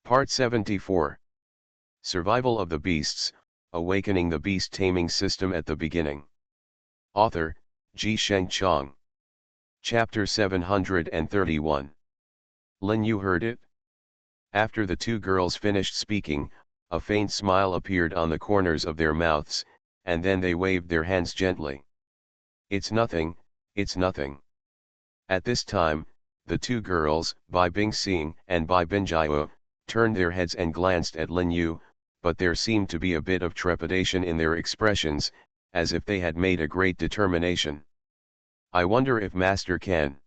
Part 74. Survival of the Beasts, Awakening the Beast Taming System at the Beginning. Author, Ji Sheng Chong. Chapter 731. Lin Yu heard it? After the two girls finished speaking, a faint smile appeared on the corners of their mouths, and then they waved their hands gently. It's nothing, it's nothing. At this time, the two girls, Bai Bingxing and Bai Binjiao, turned their heads and glanced at Lin Yu, but there seemed to be a bit of trepidation in their expressions, as if they had made a great determination. I wonder if Master can.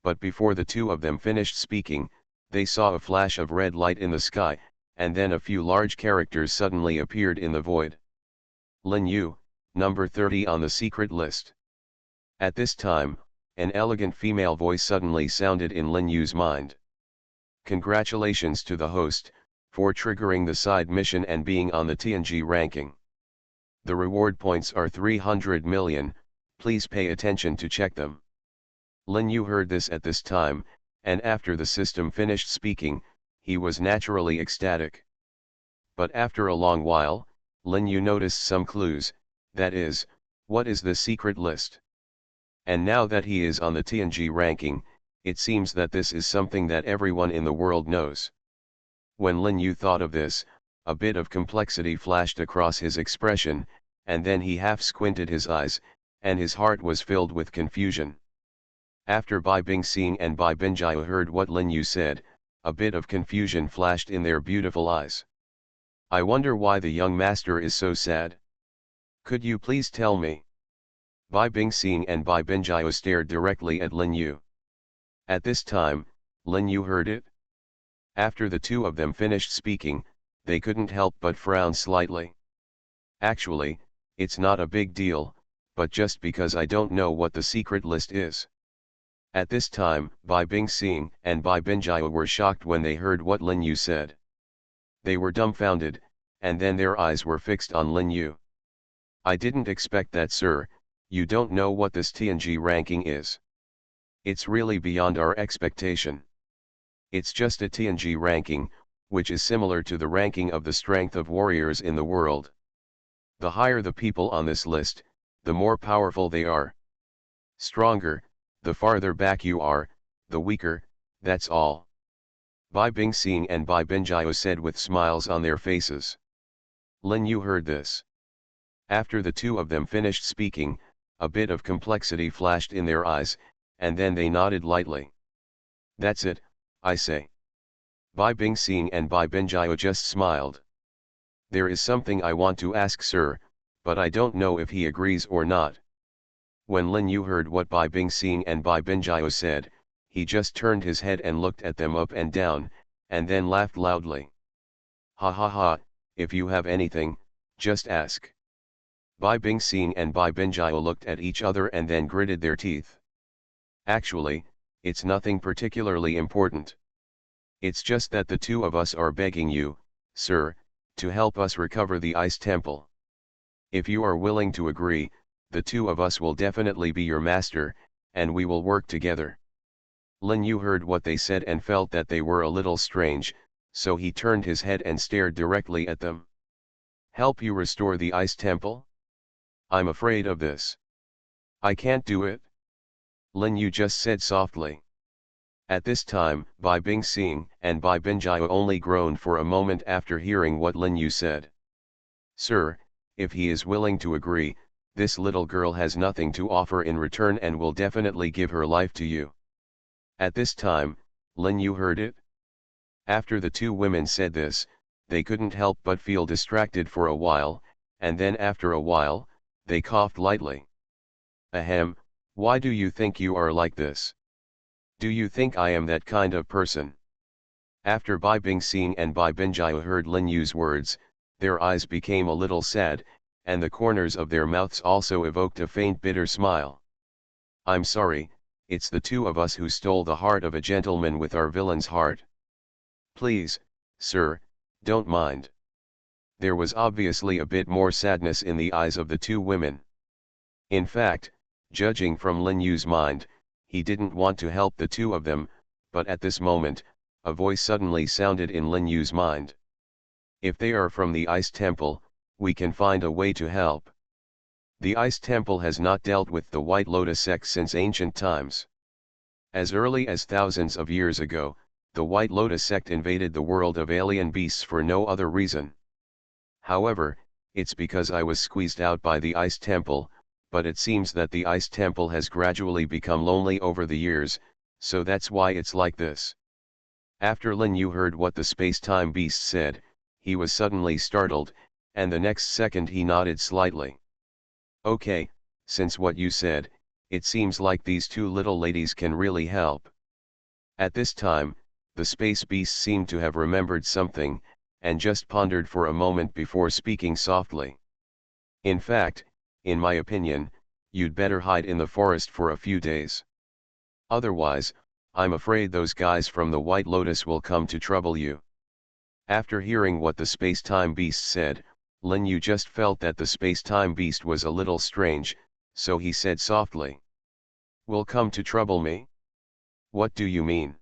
But before the two of them finished speaking, they saw a flash of red light in the sky, and then a few large characters suddenly appeared in the void. Lin Yu, number 30 on the secret list. At this time, an elegant female voice suddenly sounded in Lin Yu's mind. Congratulations to the host, for triggering the side mission and being on the TNG ranking. The reward points are 300 million, please pay attention to check them. Lin Yu heard this at this time, and after the system finished speaking, he was naturally ecstatic. But after a long while, Lin Yu noticed some clues, that is, what is the secret list? And now that he is on the TNG ranking, it seems that this is something that everyone in the world knows. When Lin Yu thought of this, a bit of complexity flashed across his expression, and then he half squinted his eyes, and his heart was filled with confusion. After Bai Bingxing and Bai Binjiao heard what Lin Yu said, a bit of confusion flashed in their beautiful eyes. I wonder why the young master is so sad. Could you please tell me? Bai Bingxing and Bai Binjiao stared directly at Lin Yu. At this time, Lin Yu heard it. After the two of them finished speaking, they couldn't help but frown slightly. Actually, it's not a big deal, but just because I don't know what the secret list is. At this time, Bai Bingxing and Bai Binjiao were shocked when they heard what Lin Yu said. They were dumbfounded, and then their eyes were fixed on Lin Yu. I didn't expect that, sir. You don't know what this TNG ranking is. It's really beyond our expectation. It's just a TNG ranking, which is similar to the ranking of the strength of warriors in the world. The higher the people on this list, the more powerful they are. Stronger, the farther back you are, the weaker, that's all. Bai Bingxing and Bai Binjiao said with smiles on their faces. Lin Yu heard this. After the two of them finished speaking, a bit of complexity flashed in their eyes, and then they nodded lightly. That's it, I say. Bai Bingxing and Bai Binjiao just smiled. There is something I want to ask, sir, but I don't know if he agrees or not. When Lin Yu heard what Bai Bingxing and Bai Binjiao said, he just turned his head and looked at them up and down, and then laughed loudly. Ha ha ha, if you have anything, just ask. Bai Bingxing and Bai Binjiao looked at each other and then gritted their teeth. Actually, it's nothing particularly important. It's just that the two of us are begging you, sir, to help us recover the Ice Temple. If you are willing to agree, the two of us will definitely be your master, and we will work together. Lin Yu heard what they said and felt that they were a little strange, so he turned his head and stared directly at them. Help you restore the Ice Temple? I'm afraid of this. I can't do it. Lin Yu just said softly. At this time, Bai Bingxing and Bai Binjiao only groaned for a moment after hearing what Lin Yu said. Sir, if he is willing to agree, this little girl has nothing to offer in return and will definitely give her life to you. At this time, Lin Yu heard it. After the two women said this, they couldn't help but feel distracted for a while, and then after a while, they coughed lightly. Ahem, why do you think you are like this? Do you think I am that kind of person? After Bai Bingxing and Bai Binjiao heard Lin Yu's words, their eyes became a little sad, and the corners of their mouths also evoked a faint bitter smile. I'm sorry, it's the two of us who stole the heart of a gentleman with our villain's heart. Please, sir, don't mind. There was obviously a bit more sadness in the eyes of the two women. In fact, judging from Lin Yu's mind, he didn't want to help the two of them, but at this moment, a voice suddenly sounded in Lin Yu's mind. If they are from the Ice Temple, we can find a way to help. The Ice Temple has not dealt with the White Lotus sect since ancient times. As early as thousands of years ago, the White Lotus sect invaded the world of alien beasts for no other reason. However, it's because I was squeezed out by the Ice Temple, but it seems that the Ice Temple has gradually become lonely over the years, so that's why it's like this. After Lin Yu heard what the space-time beast said, he was suddenly startled, and the next second he nodded slightly. Okay, since what you said, it seems like these two little ladies can really help. At this time, the space beast seemed to have remembered something, and just pondered for a moment before speaking softly. In fact, in my opinion, you'd better hide in the forest for a few days. Otherwise, I'm afraid those guys from the White Lotus will come to trouble you. After hearing what the space-time beast said, Lin Yu just felt that the space-time beast was a little strange, so he said softly. Will come to trouble me? What do you mean?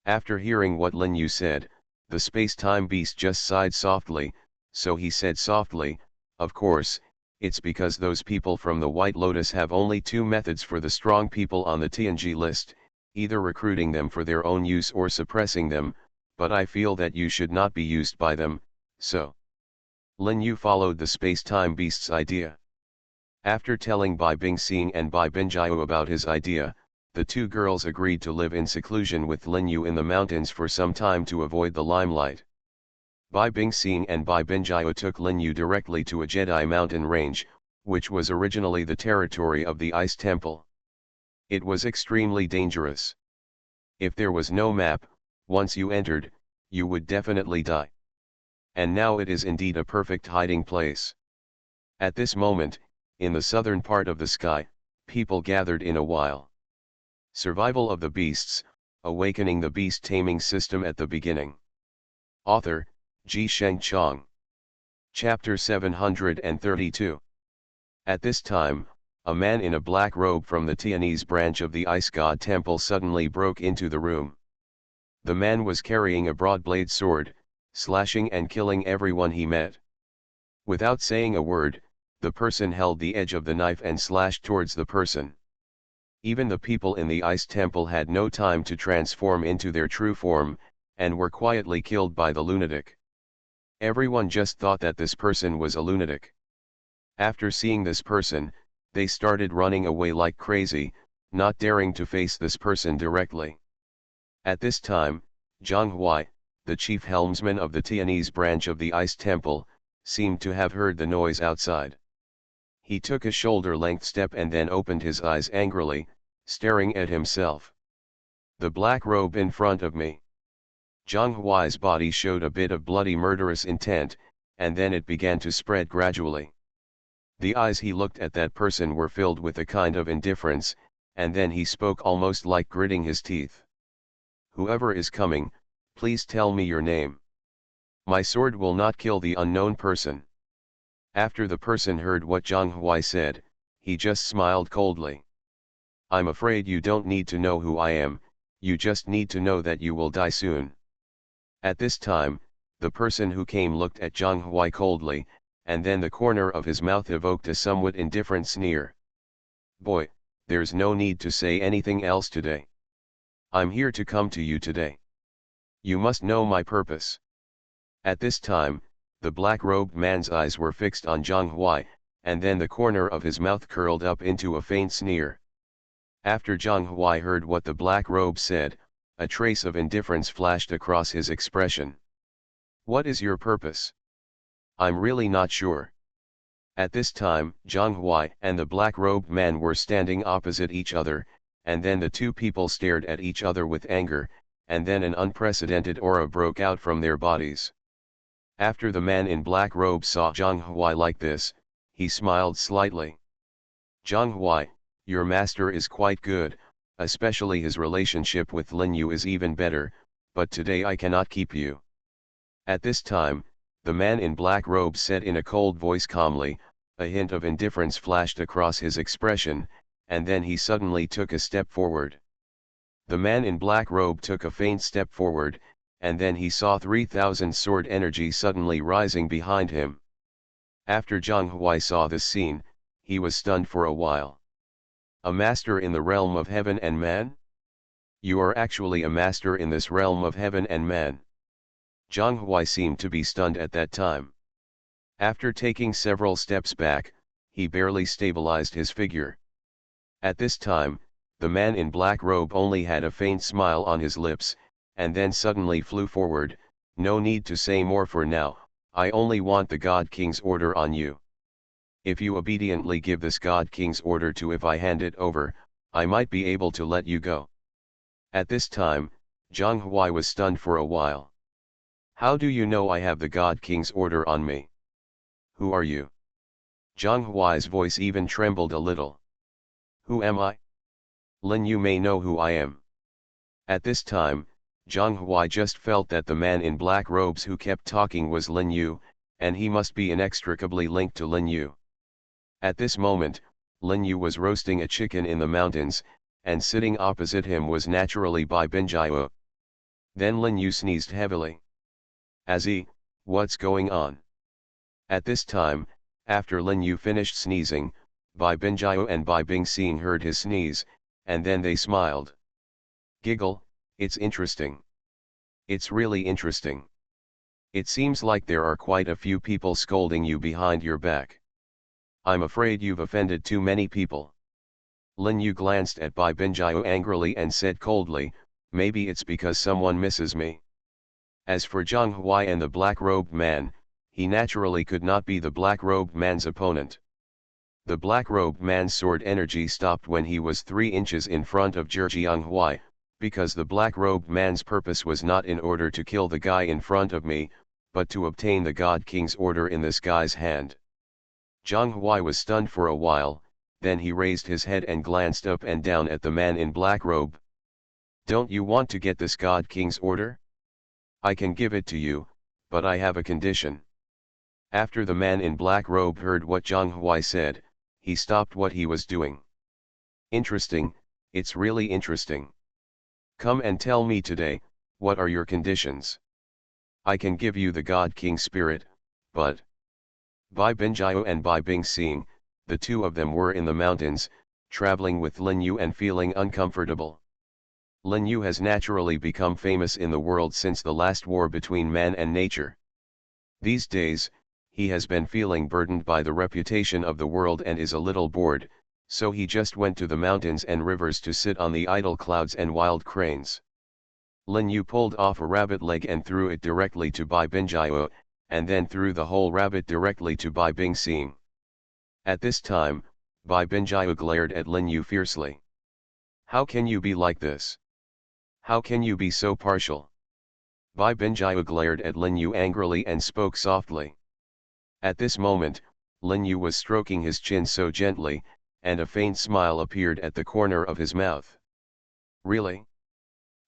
After hearing what Lin Yu said, the space-time beast just sighed softly, so he said softly, of course, it's because those people from the White Lotus have only two methods for the strong people on the TNG list, either recruiting them for their own use or suppressing them, but I feel that you should not be used by them, so. Lin Yu followed the space-time beast's idea. After telling Bai Bingxing and Bai Binjiu about his idea, the two girls agreed to live in seclusion with Lin Yu in the mountains for some time to avoid the limelight. Bai Bingxing and Bai Binjiu took Lin Yu directly to a Jedi mountain range, which was originally the territory of the Ice Temple. It was extremely dangerous. If there was no map, once you entered, you would definitely die. And now it is indeed a perfect hiding place. At this moment, in the southern part of the sky, people gathered in a while. Survival of the Beasts, Awakening the Beast Taming System at the Beginning. Author, Ji Sheng Chong. Chapter 732. At this time, a man in a black robe from the Tianese branch of the Ice God Temple suddenly broke into the room. The man was carrying a broad-blade sword, slashing and killing everyone he met. Without saying a word, the person held the edge of the knife and slashed towards the person. Even the people in the Ice Temple had no time to transform into their true form, and were quietly killed by the lunatic. Everyone just thought that this person was a lunatic. After seeing this person, they started running away like crazy, not daring to face this person directly. At this time, Zhang Huai, the chief helmsman of the Tianese branch of the Ice Temple, seemed to have heard the noise outside. He took a shoulder-length step and then opened his eyes angrily, staring at himself. The black robe in front of me. Zhang Huai's body showed a bit of bloody murderous intent, and then it began to spread gradually. The eyes he looked at that person were filled with a kind of indifference, and then he spoke almost like gritting his teeth. Whoever is coming, please tell me your name. My sword will not kill the unknown person. After the person heard what Zhang Huai said, he just smiled coldly. I'm afraid you don't need to know who I am, you just need to know that you will die soon. At this time, the person who came looked at Zhang Huai coldly, and then the corner of his mouth evoked a somewhat indifferent sneer. Boy, there's no need to say anything else today. I'm here to come to you today. You must know my purpose. At this time, the black-robed man's eyes were fixed on Zhang Huai, and then the corner of his mouth curled up into a faint sneer. After Zhang Huai heard what the black robe said, a trace of indifference flashed across his expression. What is your purpose? I'm really not sure. At this time, Zhang Huai and the black-robed man were standing opposite each other, and then the two people stared at each other with anger, and then an unprecedented aura broke out from their bodies. After the man in black robe saw Zhang Huai like this, he smiled slightly. Zhang Huai, your master is quite good, especially his relationship with Lin Yu is even better, but today I cannot keep you. At this time, the man in black robe said in a cold voice calmly, a hint of indifference flashed across his expression, and then he suddenly took a step forward. The man in black robe took a faint step forward, and then he saw 3,000 sword energy suddenly rising behind him. After Zhang Huai saw this scene, he was stunned for a while. A master in the realm of heaven and man? You are actually a master in this realm of heaven and man. Zhang Huai seemed to be stunned at that time. After taking several steps back, he barely stabilized his figure. At this time, the man in black robe only had a faint smile on his lips, and then suddenly flew forward. No need to say more for now, I only want the God King's order on you. If you obediently give this God King's order to if I hand it over, I might be able to let you go. At this time, Zhang Huai was stunned for a while. How do you know I have the God King's order on me? Who are you? Zhang Huai's voice even trembled a little. Who am I? Lin Yu may know who I am. At this time, Zhang Huai just felt that the man in black robes who kept talking was Lin Yu, and he must be inextricably linked to Lin Yu. At this moment, Lin Yu was roasting a chicken in the mountains, and sitting opposite him was naturally Bai Binjiao. Then Lin Yu sneezed heavily. What's going on? At this time, after Lin Yu finished sneezing, Bai Binjiao and Bai Bingxing heard his sneeze, and then they smiled. Giggle, it's interesting. It's really interesting. It seems like there are quite a few people scolding you behind your back. I'm afraid you've offended too many people. Lin Yu glanced at Bai Binjiao angrily and said coldly, maybe it's because someone misses me. As for Zhang Huai and the black-robed man, he naturally could not be the black-robed man's opponent. The black-robed man's sword energy stopped when he was 3 inches in front of Zhang Huai, because the black-robed man's purpose was not in order to kill the guy in front of me, but to obtain the God King's order in this guy's hand. Zhang Huai was stunned for a while, then he raised his head and glanced up and down at the man in black robe. Don't you want to get this God King's order? I can give it to you, but I have a condition. After the man in black robe heard what Zhang Huai said, he stopped what he was doing. Interesting, it's really interesting. Come and tell me today, what are your conditions? I can give you the God King spirit, but... Bai Binjiao and Bai Bingxing, the two of them were in the mountains, traveling with Lin Yu and feeling uncomfortable. Lin Yu has naturally become famous in the world since the last war between man and nature. These days, he has been feeling burdened by the reputation of the world and is a little bored, so he just went to the mountains and rivers to sit on the idle clouds and wild cranes. Lin Yu pulled off a rabbit leg and threw it directly to Bai Binjiao, and then threw the whole rabbit directly to Bai Bingxing. At this time, Bai Binjiao glared at Lin Yu fiercely. How can you be like this? How can you be so partial? Bai Binjiao glared at Lin Yu angrily and spoke softly. At this moment, Lin Yu was stroking his chin so gently, and a faint smile appeared at the corner of his mouth. Really?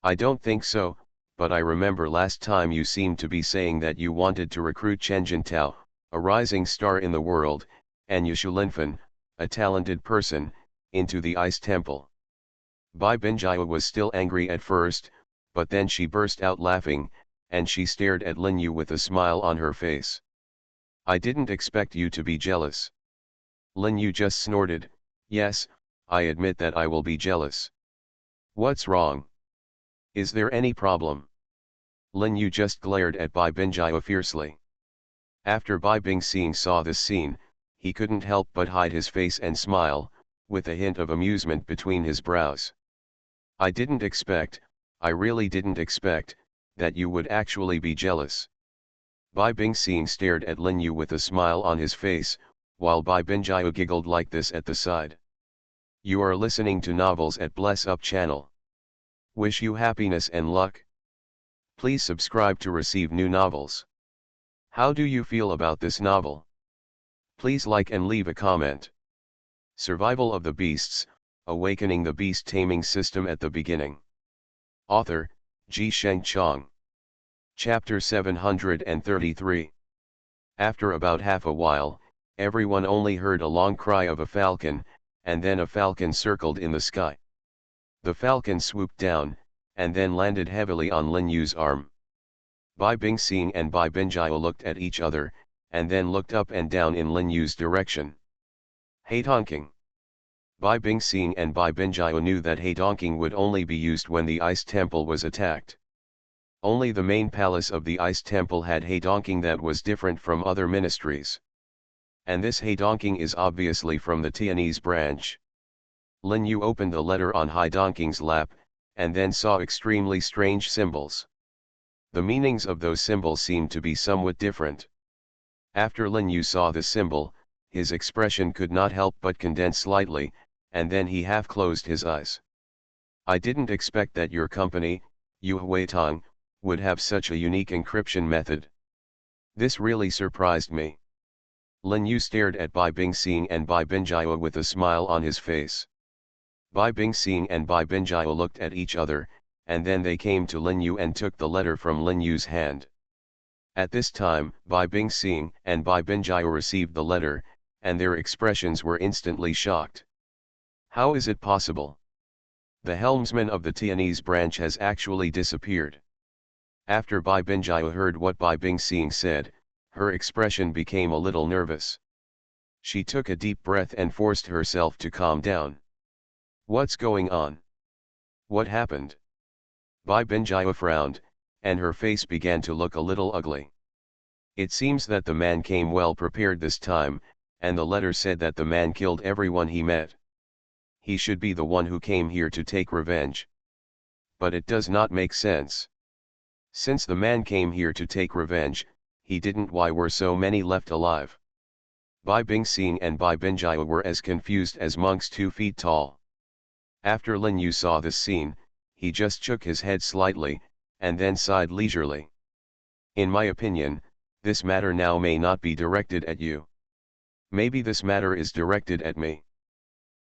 I don't think so, but I remember last time you seemed to be saying that you wanted to recruit Chen Jintao, a rising star in the world, and Yushu Linfen, a talented person, into the Ice Temple. Bai Binjiao was still angry at first, but then she burst out laughing, and she stared at Lin Yu with a smile on her face. I didn't expect you to be jealous. Lin Yu just snorted, yes, I admit that I will be jealous. What's wrong? Is there any problem? Lin Yu just glared at Bai Binjiao fiercely. After Bai Bingxing saw this scene, he couldn't help but hide his face and smile, with a hint of amusement between his brows. I really didn't expect, that you would actually be jealous. Bai Bingxing stared at Lin Yu with a smile on his face, while Bai Binjiao giggled like this at the side. You are listening to Novels at Bless Up channel. Wish you happiness and luck. Please subscribe to receive new novels. How do you feel about this novel? Please like and leave a comment. Survival of the Beasts, Awakening the Beast Taming System at the Beginning. Author, Ji Chang. Chapter 733. After about half a while, everyone only heard a long cry of a falcon, and then a falcon circled in the sky. The falcon swooped down, and then landed heavily on Lin Yu's arm. Bai Bingxing and Bai Binjai looked at each other, and then looked up and down in Lin Yu's direction. Heidonking. Bai Bingxing and Bai Binjai knew that Heidonking would only be used when the ice temple was attacked. Only the main palace of the ice temple had Heidonking that was different from other ministries. And this Heidonking is obviously from the Tianese branch. Lin Yu opened the letter on Heidonking's lap, and then saw extremely strange symbols. The meanings of those symbols seemed to be somewhat different. After Lin Yu saw the symbol, his expression could not help but condense slightly, and then he half closed his eyes. I didn't expect that your company, Yu Huitong, would have such a unique encryption method. This really surprised me. Lin Yu stared at Bai Bingxing and Bai Binjai with a smile on his face. Bai Bingxing and Bai Binjai looked at each other, and then they came to Lin Yu and took the letter from Lin Yu's hand. At this time, Bai Bingxing and Bai Binjai received the letter, and their expressions were instantly shocked. How is it possible? The helmsman of the Tianese branch has actually disappeared. After Bai Binjai heard what Bai Bingxing said, her expression became a little nervous. She took a deep breath and forced herself to calm down. What's going on? What happened? Bai Binjai frowned, and her face began to look a little ugly. It seems that the man came well prepared this time, and the letter said that the man killed everyone he met. He should be the one who came here to take revenge. But it does not make sense. Since the man came here to take revenge, he didn't. Why were so many left alive? Bai Bingxing and Bai Binjai were as confused as monks 2 feet tall. After Lin Yu saw this scene, he just shook his head slightly, and then sighed leisurely. In my opinion, this matter now may not be directed at you. Maybe this matter is directed at me.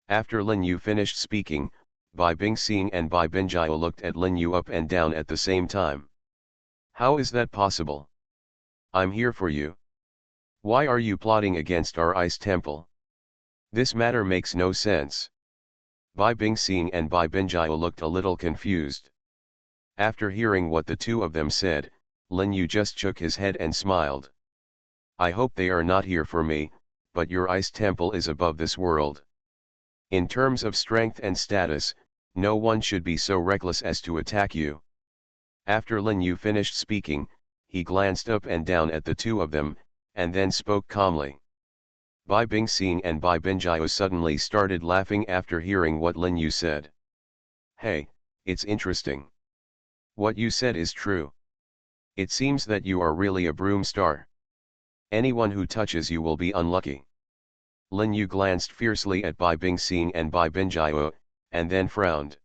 After Lin Yu finished speaking, Bai Bingxing and Bai Binjai looked at Lin Yu up and down at the same time. How is that possible? I'm here for you. Why are you plotting against our ice temple? This matter makes no sense. Bai Bingxing and Bai Binjai looked a little confused. After hearing what the two of them said, Lin Yu just shook his head and smiled. I hope they are not here for me, but your ice temple is above this world. In terms of strength and status, no one should be so reckless as to attack you. After Lin Yu finished speaking, he glanced up and down at the two of them, and then spoke calmly. Bai Bingxing and Bai Binjai suddenly started laughing after hearing what Lin Yu said. Hey, it's interesting. What you said is true. It seems that you are really a broom star. Anyone who touches you will be unlucky. Lin Yu glanced fiercely at Bai Bingxing and Bai Binjai, and then frowned.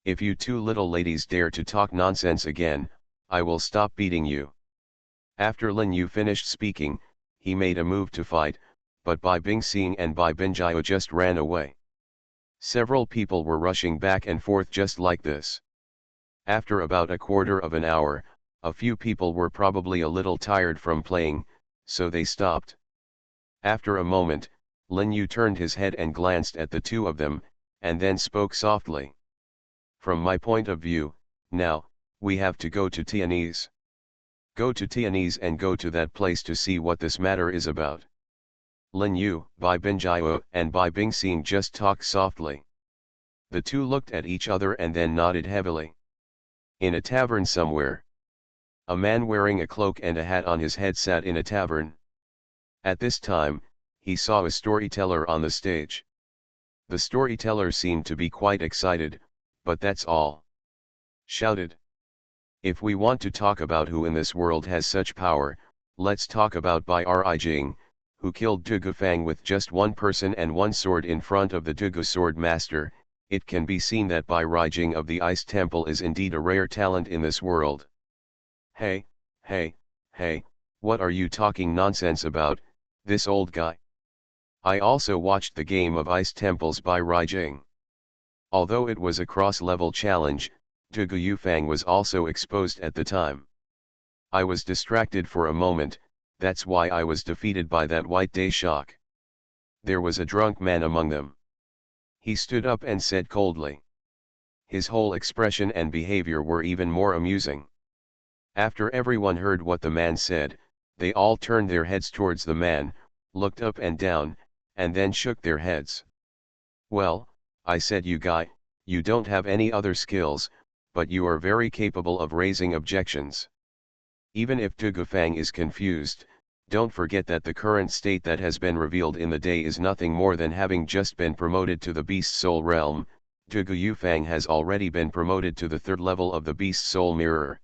If you two little ladies dare to talk nonsense again, I will stop beating you. After Lin Yu finished speaking, he made a move to fight, but Bai Bingxing and Bai Binjai just ran away. Several people were rushing back and forth just like this. After about a quarter of an hour, a few people were probably a little tired from playing, so they stopped. After a moment, Lin Yu turned his head and glanced at the two of them, and then spoke softly. From my point of view, now, we have to go to Tianese. Go to Tianese and go to that place to see what this matter is about. Lin Yu, Bai Binjai, and Bai Bingxing just talked softly. The two looked at each other and then nodded heavily. In a tavern somewhere. A man wearing a cloak and a hat on his head sat in a tavern. At this time, he saw a storyteller on the stage. The storyteller seemed to be quite excited, but that's all. Shouted. If we want to talk about who in this world has such power, let's talk about Bai Rijing, who killed Dugu Fang with just one person and one sword in front of the Dugu sword master. It can be seen that Bai Rijing of the Ice Temple is indeed a rare talent in this world. Hey, what are you talking nonsense about, this old guy? I also watched the game of Ice Temples by Rijing. Although it was a cross-level challenge, Dugu Yufang was also exposed at the time. I was distracted for a moment, that's why I was defeated by that white day shock. There was a drunk man among them. He stood up and said coldly. His whole expression and behavior were even more amusing. After everyone heard what the man said, they all turned their heads towards the man, looked up and down, and then shook their heads. "Well," I said, "you guy, you don't have any other skills, but you are very capable of raising objections. Even if Dugufang is confused, don't forget that the current state that has been revealed in the day is nothing more than having just been promoted to the Beast Soul realm. Dugu Yufang has already been promoted to the third level of the Beast Soul mirror.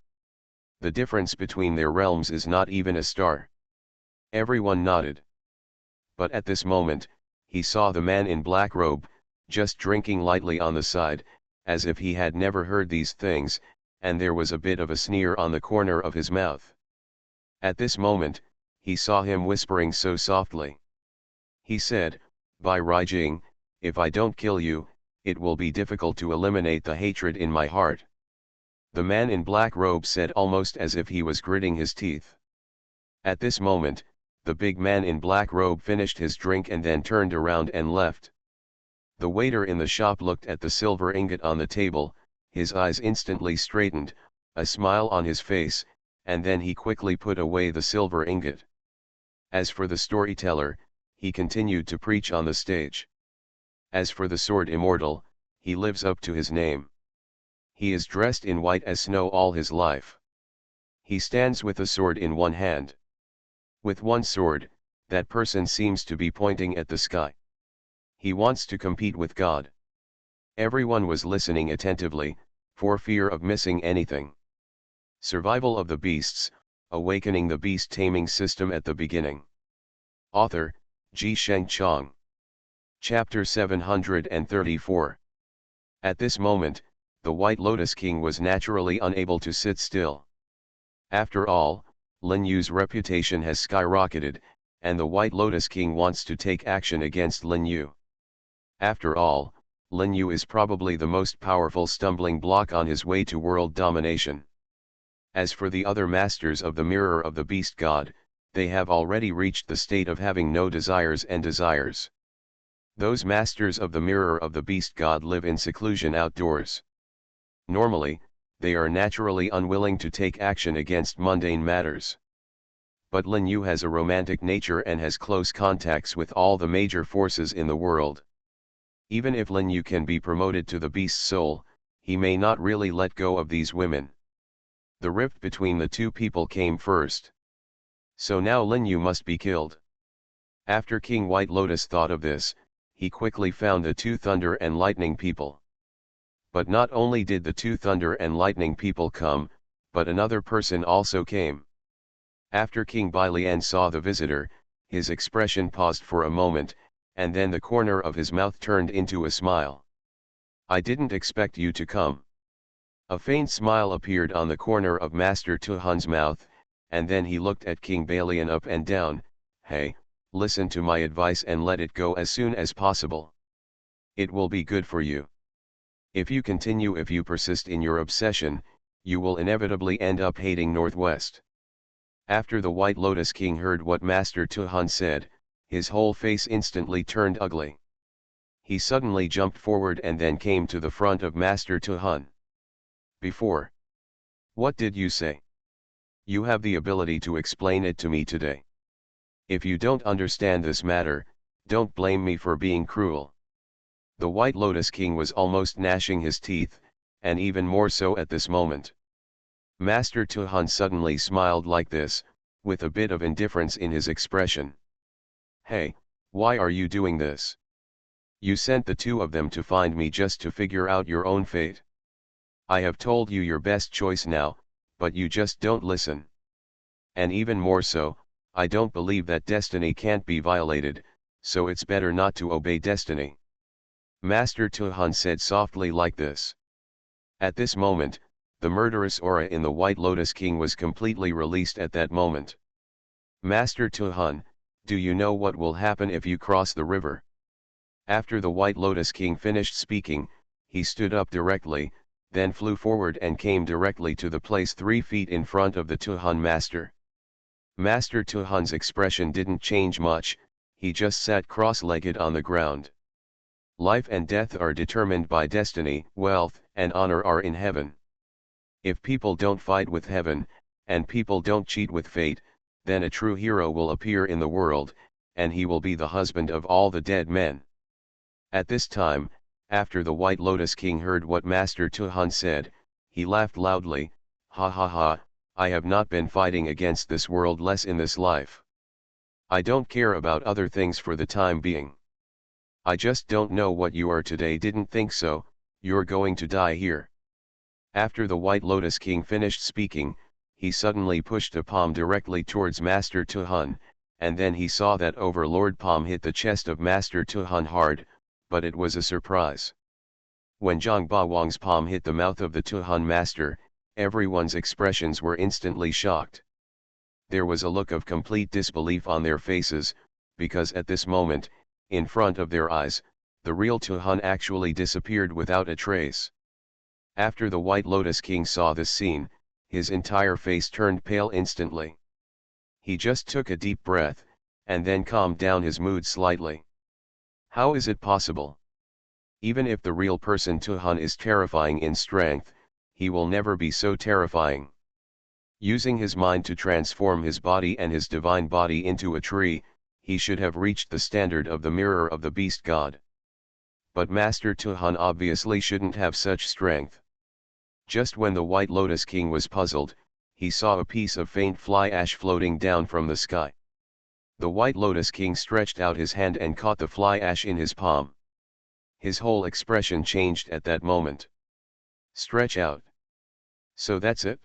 The difference between their realms is not even a star." Everyone nodded. But at this moment, he saw the man in black robe, just drinking lightly on the side, as if he had never heard these things, and there was a bit of a sneer on the corner of his mouth. At this moment, he saw him whispering so softly. He said, "By Raijing, if I don't kill you, it will be difficult to eliminate the hatred in my heart." The man in black robe said almost as if he was gritting his teeth. At this moment, the big man in black robe finished his drink and then turned around and left. The waiter in the shop looked at the silver ingot on the table, his eyes instantly straightened, a smile on his face, and then he quickly put away the silver ingot. As for the storyteller, he continued to preach on the stage. As for the sword immortal, he lives up to his name. He is dressed in white as snow all his life. He stands with a sword in one hand. With one sword, that person seems to be pointing at the sky. He wants to compete with God. Everyone was listening attentively, for fear of missing anything. Survival of the Beasts, Awakening the Beast Taming System at the Beginning. Author, Ji Sheng Chong. Chapter 734. At this moment, the White Lotus King was naturally unable to sit still. After all, Lin Yu's reputation has skyrocketed, and the White Lotus King wants to take action against Lin Yu. After all, Lin Yu is probably the most powerful stumbling block on his way to world domination. As for the other masters of the Mirror of the Beast God, they have already reached the state of having no desires and desires. Those masters of the Mirror of the Beast God live in seclusion outdoors. Normally, they are naturally unwilling to take action against mundane matters. But Lin Yu has a romantic nature and has close contacts with all the major forces in the world. Even if Lin Yu can be promoted to the Beast Soul, he may not really let go of these women. The rift between the two people came first. So now Lin Yu must be killed. After King White Lotus thought of this, he quickly found the two Thunder and Lightning people. But not only did the two Thunder and Lightning people come, but another person also came. After King Bailian saw the visitor, his expression paused for a moment, and then the corner of his mouth turned into a smile. "I didn't expect you to come." A faint smile appeared on the corner of Master Tuhun's mouth, and then he looked at King Bailian up and down. "Hey, listen to my advice and let it go as soon as possible. It will be good for you. If you persist in your obsession, you will inevitably end up hating Northwest." After the White Lotus King heard what Master Tuhun said, his whole face instantly turned ugly. He suddenly jumped forward and then came to the front of Master Tuhun. "Before. What did you say? You have the ability to explain it to me today. If you don't understand this matter, don't blame me for being cruel." The White Lotus King was almost gnashing his teeth, and even more so at this moment. Master Tuhun suddenly smiled like this, with a bit of indifference in his expression. "Hey, why are you doing this? You sent the two of them to find me just to figure out your own fate. I have told you your best choice now, but you just don't listen. And even more so, I don't believe that destiny can't be violated, so it's better not to obey destiny." Master Tuhun said softly like this. At this moment, the murderous aura in the White Lotus King was completely released at that moment. "Master Tuhun, do you know what will happen if you cross the river?" After the White Lotus King finished speaking, he stood up directly, then flew forward and came directly to the place 3 feet in front of the Tuhun master. Master Tuhun's expression didn't change much, he just sat cross-legged on the ground. Life and death are determined by destiny, wealth, and honor are in heaven. If people don't fight with heaven, and people don't cheat with fate, then a true hero will appear in the world, and he will be the husband of all the dead men. At this time, after the White Lotus King heard what Master Tuhun said, he laughed loudly, "Ha ha ha, I have not been fighting against this world less in this life. I don't care about other things for the time being. I just don't know what you are today. Didn't think so, you're going to die here." After the White Lotus King finished speaking, he suddenly pushed a palm directly towards Master Tuhun, and then he saw that Overlord palm hit the chest of Master Tuhun hard, but it was a surprise. When Zhang Bawang's palm hit the mouth of the Tuhun master, everyone's expressions were instantly shocked. There was a look of complete disbelief on their faces, because at this moment, in front of their eyes, the real Tuhun actually disappeared without a trace. After the White Lotus King saw this scene, his entire face turned pale instantly. He just took a deep breath, and then calmed down his mood slightly. How is it possible? Even if the real person Tuhun is terrifying in strength, he will never be so terrifying. Using his mind to transform his body and his divine body into a tree, he should have reached the standard of the mirror of the beast god. But Master Tuhun obviously shouldn't have such strength. Just when the White Lotus King was puzzled, he saw a piece of faint fly ash floating down from the sky. The White Lotus King stretched out his hand and caught the fly ash in his palm. His whole expression changed at that moment. Stretch out. So that's it?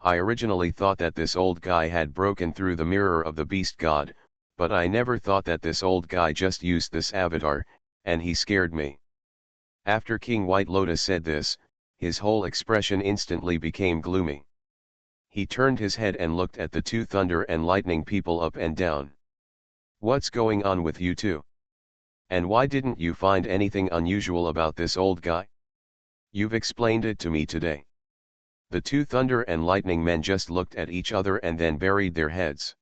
I originally thought that this old guy had broken through the mirror of the beast god, but I never thought that this old guy just used this avatar, and he scared me. After King White Lotus said this, his whole expression instantly became gloomy. He turned his head and looked at the two thunder and lightning people up and down. What's going on with you two? And why didn't you find anything unusual about this old guy? You've explained it to me today. The two thunder and lightning men just looked at each other and then buried their heads.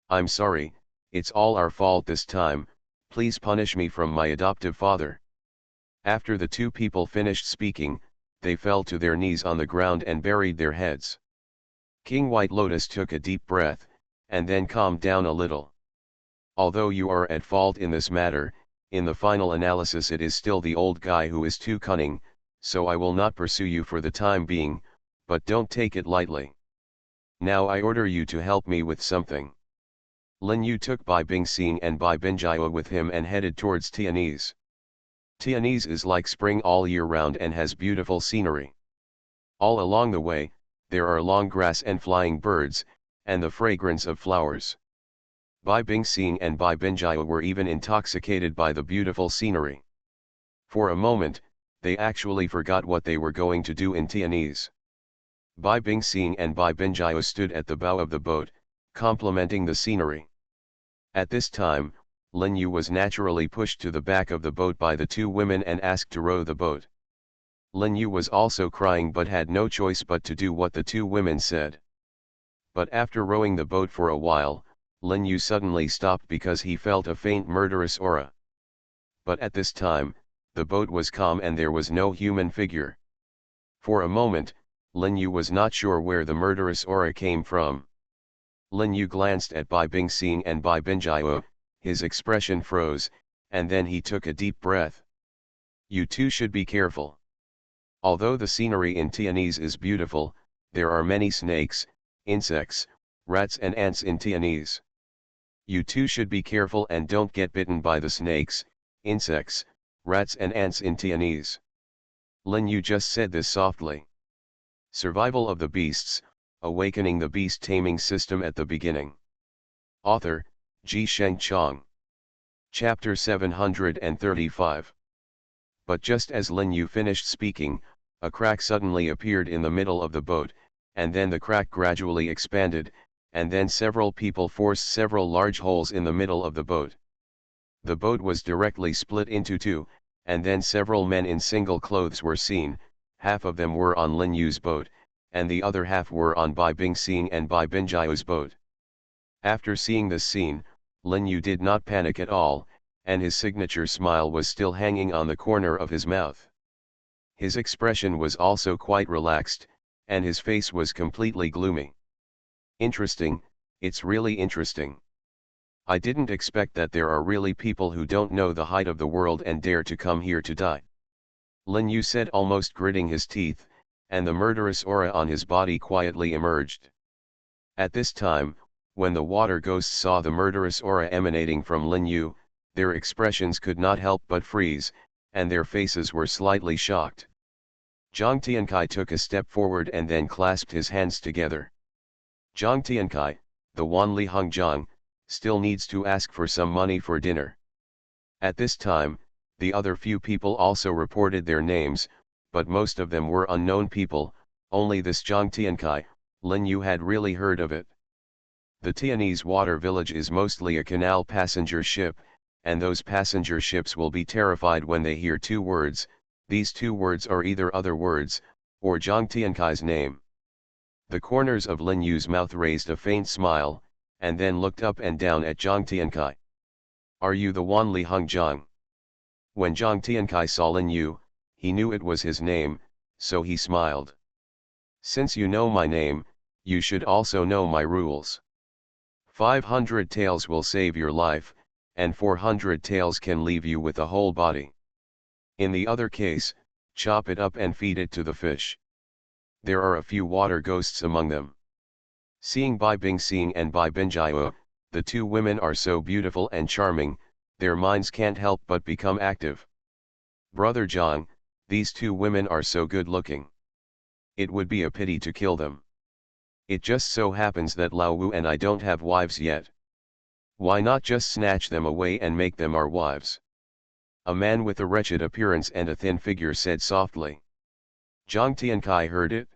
I'm sorry, it's all our fault this time, please punish me from my adoptive father. After the two people finished speaking, they fell to their knees on the ground and buried their heads. King White Lotus took a deep breath, and then calmed down a little. Although you are at fault in this matter, in the final analysis it is still the old guy who is too cunning, so I will not pursue you for the time being, but don't take it lightly. Now I order you to help me with something. Lin Yu took Bai Bingxing and Bai Binjia with him and headed towards Tianese. Tianese is like spring all year round and has beautiful scenery. All along the way, there are long grass and flying birds, and the fragrance of flowers. Bai Bingxing and Bai Binjia were even intoxicated by the beautiful scenery. For a moment, they actually forgot what they were going to do in Tianese. Bai Bingxing and Bai Binjia stood at the bow of the boat, complimenting the scenery. At this time, Lin Yu was naturally pushed to the back of the boat by the two women and asked to row the boat. Lin Yu was also crying but had no choice but to do what the two women said. But after rowing the boat for a while, Lin Yu suddenly stopped because he felt a faint murderous aura. But at this time, the boat was calm and there was no human figure. For a moment, Lin Yu was not sure where the murderous aura came from. Lin Yu glanced at Bai Bingxing and Bai Binjia, his expression froze, and then he took a deep breath. You two should be careful. Although the scenery in Tianese is beautiful, there are many snakes, insects, rats and ants in Tianese. You two should be careful and don't get bitten by the snakes, insects, rats and ants in Tianese. Lin Yu just said this softly. Survival of the Beasts, Awakening the Beast Taming System at the Beginning. Author, Ji Sheng Chong. Chapter 735. But just as Lin Yu finished speaking, a crack suddenly appeared in the middle of the boat, and then the crack gradually expanded, and then several people forced several large holes in the middle of the boat. The boat was directly split into two, and then several men in single clothes were seen, half of them were on Lin Yu's boat, and the other half were on Bai Bingxing and Bai Binjia's boat. After seeing this scene, Lin Yu did not panic at all, and his signature smile was still hanging on the corner of his mouth. His expression was also quite relaxed, and his face was completely gloomy. Interesting, it's really interesting. I didn't expect that there are really people who don't know the height of the world and dare to come here to die. Lin Yu said, almost gritting his teeth, and the murderous aura on his body quietly emerged. At this time, when the water ghosts saw the murderous aura emanating from Lin Yu, their expressions could not help but freeze, and their faces were slightly shocked. Zhang Tiankai took a step forward and then clasped his hands together. Zhang Tiankai, the Wanli Hung Zhang, still needs to ask for some money for dinner. At this time, the other few people also reported their names, but most of them were unknown people. Only this Zhang Tiankai, Lin Yu had really heard of it. The Tianese water village is mostly a canal passenger ship, and those passenger ships will be terrified when they hear two words. These two words are either other words, or Zhang Tiankai's name. The corners of Lin Yu's mouth raised a faint smile, and then looked up and down at Zhang Tiankai. Are you the Wanli Hung Zhang? When Zhang Tiankai saw Lin Yu, he knew it was his name, so he smiled. Since you know my name, you should also know my rules. 500 taels will save your life, and 400 taels can leave you with a whole body. In the other case, chop it up and feed it to the fish. There are a few water ghosts among them. Seeing Bai Bingxing and Bai Binjiao, the two women are so beautiful and charming, their minds can't help but become active. Brother Zhang, these two women are so good looking. It would be a pity to kill them. It just so happens that Lao Wu and I don't have wives yet. Why not just snatch them away and make them our wives? A man with a wretched appearance and a thin figure said softly. Zhang Tiankai heard it.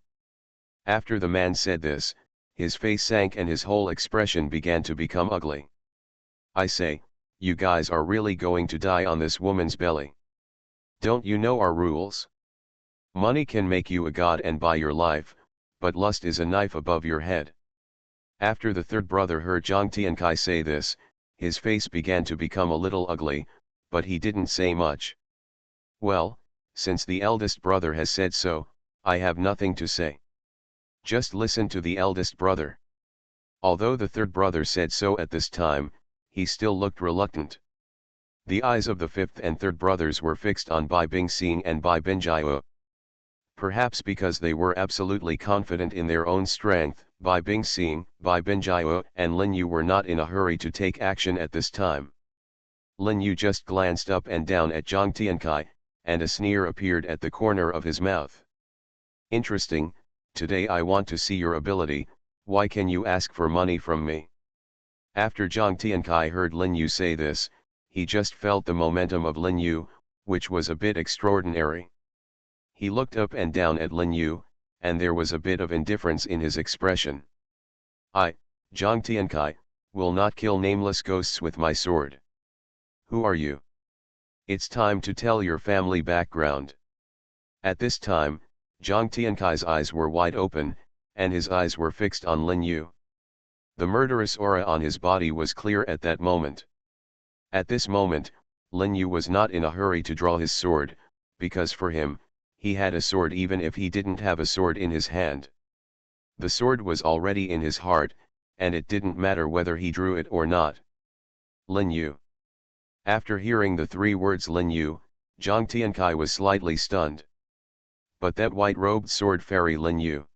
After the man said this, his face sank and his whole expression began to become ugly. I say, you guys are really going to die on this woman's belly. Don't you know our rules? Money can make you a god and buy your life, but lust is a knife above your head. After the third brother heard Zhang Tiankai say this, his face began to become a little ugly, but he didn't say much. Well, since the eldest brother has said so, I have nothing to say. Just listen to the eldest brother. Although the third brother said so at this time, he still looked reluctant. The eyes of the fifth and third brothers were fixed on Bai Bingxing and Bai Binjiao. Perhaps because they were absolutely confident in their own strength, Bai Bingxing, Bai Binjiao and Lin Yu were not in a hurry to take action at this time. Lin Yu just glanced up and down at Zhang Tiankai, and a sneer appeared at the corner of his mouth. Interesting, today I want to see your ability. Why can you ask for money from me? After Zhang Tiankai heard Lin Yu say this, he just felt the momentum of Lin Yu, which was a bit extraordinary. He looked up and down at Lin Yu, and there was a bit of indifference in his expression. I, Zhang Tiankai, will not kill nameless ghosts with my sword. Who are you? It's time to tell your family background. At this time, Zhang Tiankai's eyes were wide open, and his eyes were fixed on Lin Yu. The murderous aura on his body was clear at that moment. At this moment, Lin Yu was not in a hurry to draw his sword, because for him, he had a sword even if he didn't have a sword in his hand. The sword was already in his heart, and it didn't matter whether he drew it or not. Lin Yu. After hearing the three words Lin Yu, Zhang Tiankai was slightly stunned. But that white-robed sword fairy Lin Yu.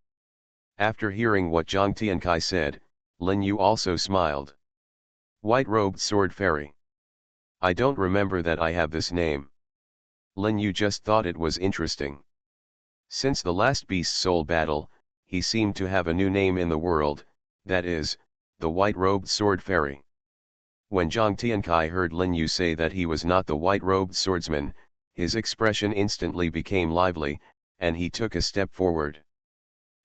After hearing what Zhang Tiankai said, Lin Yu also smiled. White-robed sword fairy. I don't remember that I have this name. Lin Yu just thought it was interesting. Since the last beast soul battle, he seemed to have a new name in the world, that is, the white-robed sword fairy. When Zhang Tiankai heard Lin Yu say that he was not the white-robed swordsman, his expression instantly became lively, and he took a step forward.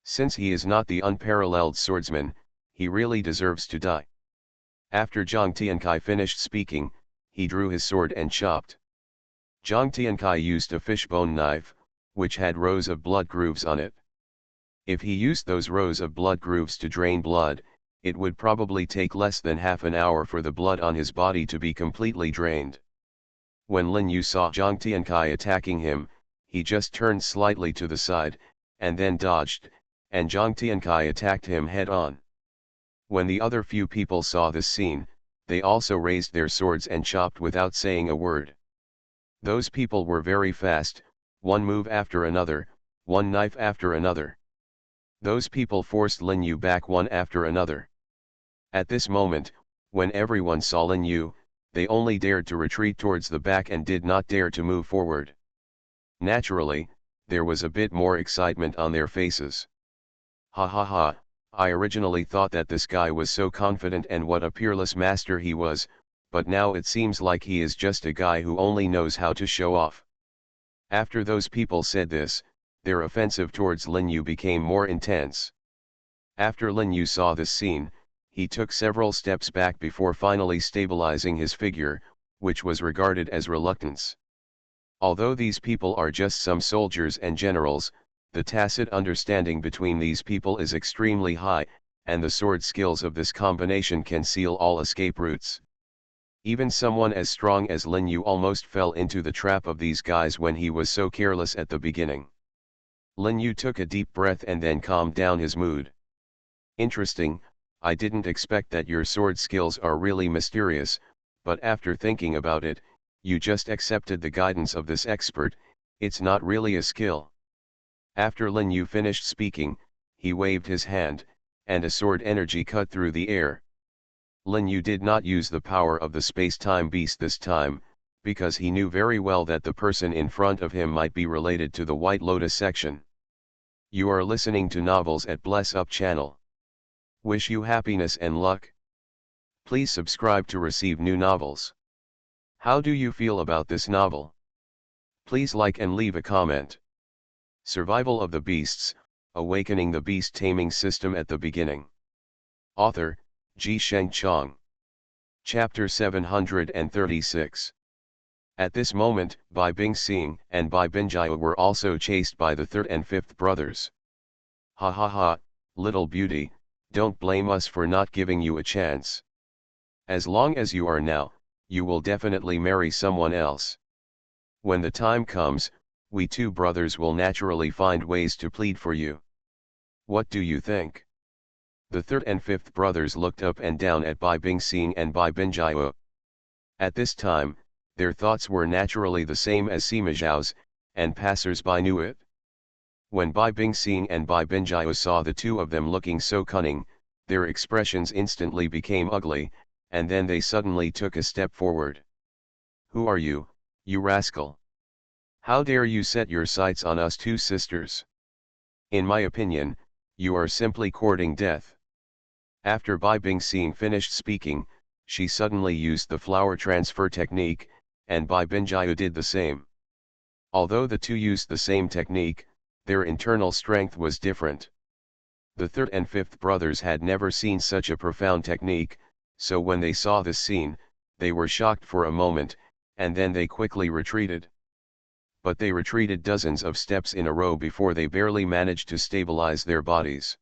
Since he is not the unparalleled swordsman, he really deserves to die. After Zhang Tiankai finished speaking, he drew his sword and chopped. Zhang Tiankai used a fishbone knife, which had rows of blood grooves on it. If he used those rows of blood grooves to drain blood, it would probably take less than half an hour for the blood on his body to be completely drained. When Lin Yu saw Zhang Tiankai attacking him, he just turned slightly to the side, and then dodged, and Zhang Tiankai attacked him head-on. When the other few people saw this scene, they also raised their swords and chopped without saying a word. Those people were very fast, one move after another, one knife after another. Those people forced Lin Yu back one after another. At this moment, when everyone saw Lin Yu, they only dared to retreat towards the back and did not dare to move forward. Naturally, there was a bit more excitement on their faces. Ha ha ha, I originally thought that this guy was so confident and what a peerless master he was, but now it seems like he is just a guy who only knows how to show off. After those people said this, their offensive towards Lin Yu became more intense. After Lin Yu saw this scene, he took several steps back before finally stabilizing his figure, which was regarded as reluctance. Although these people are just some soldiers and generals, the tacit understanding between these people is extremely high, and the sword skills of this combination can seal all escape routes. Even someone as strong as Lin Yu almost fell into the trap of these guys when he was so careless at the beginning. Lin Yu took a deep breath and then calmed down his mood. Interesting, I didn't expect that your sword skills are really mysterious, but after thinking about it, you just accepted the guidance of this expert, it's not really a skill. After Lin Yu finished speaking, he waved his hand, and a sword energy cut through the air. Lin Yu did not use the power of the space-time beast this time, because he knew very well that the person in front of him might be related to the White Lotus section. You are listening to Novels at Bless Up channel. Wish you happiness and luck. Please subscribe to receive new novels. How do you feel about this novel? Please like and leave a comment. Survival of the Beasts, Awakening the Beast Taming System at the Beginning. Author, Ji Sheng Chong. Chapter 736. At this moment, Bai Bingxing and Bai Binjia were also chased by the third and fifth brothers. Ha ha ha, little beauty, don't blame us for not giving you a chance. As long as you are now, you will definitely marry someone else. When the time comes, we two brothers will naturally find ways to plead for you. What do you think? The third and fifth brothers looked up and down at Bai Bingxing and Bai Binjia. At this time, their thoughts were naturally the same as Sima Zhao's, and passers-by knew it. When Bai Bingxing and Bai Binjia saw the two of them looking so cunning, their expressions instantly became ugly, and then they suddenly took a step forward. Who are you, you rascal? How dare you set your sights on us two sisters? In my opinion, you are simply courting death. After Bai Bingxing finished speaking, she suddenly used the flower transfer technique, and Bai Binjia did the same. Although the two used the same technique, their internal strength was different. The third and fifth brothers had never seen such a profound technique, so when they saw this scene, they were shocked for a moment, and then they quickly retreated. But they retreated dozens of steps in a row before they barely managed to stabilize their bodies.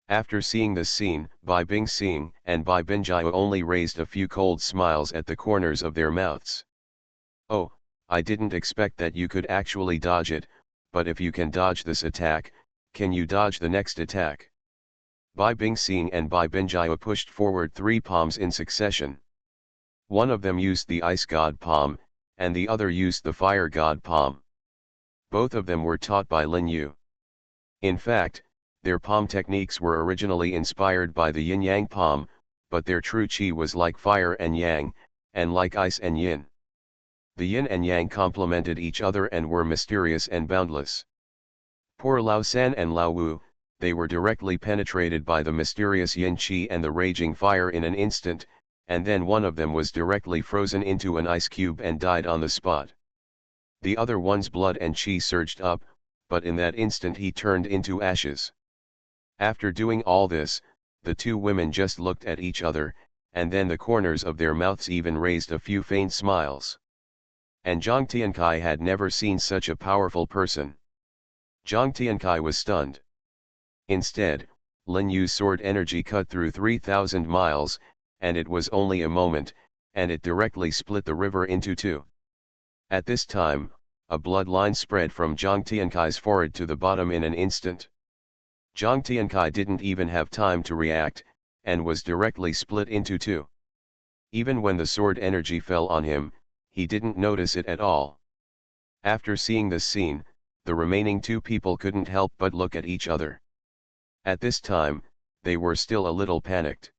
After seeing this scene, Bai Bingxing and Bai Binjia only raised a few cold smiles at the corners of their mouths. Oh, I didn't expect that you could actually dodge it, but if you can dodge this attack, can you dodge the next attack? Bai Bingxing and Bai Binjia pushed forward 3 palms in succession. One of them used the Ice God palm, and the other used the Fire God palm. Both of them were taught by Lin Yu. In fact, their palm techniques were originally inspired by the yin-yang palm, but their true chi was like fire and yang, and like ice and yin. The yin and yang complemented each other and were mysterious and boundless. Poor Lao San and Lao Wu, they were directly penetrated by the mysterious yin chi and the raging fire in an instant, and then one of them was directly frozen into an ice cube and died on the spot. The other one's blood and chi surged up, but in that instant he turned into ashes. After doing all this, the two women just looked at each other, and then the corners of their mouths even raised a few faint smiles. And Zhang Tiankai had never seen such a powerful person. Zhang Tiankai was stunned. Instead, Lin Yu's sword energy cut through 3,000 miles, and it was only a moment, and it directly split the river into two. At this time, a bloodline spread from Zhang Tiankai's forehead to the bottom in an instant. Zhang Tiankai didn't even have time to react, and was directly split into two. Even when the sword energy fell on him, he didn't notice it at all. After seeing this scene, the remaining two people couldn't help but look at each other. At this time, they were still a little panicked.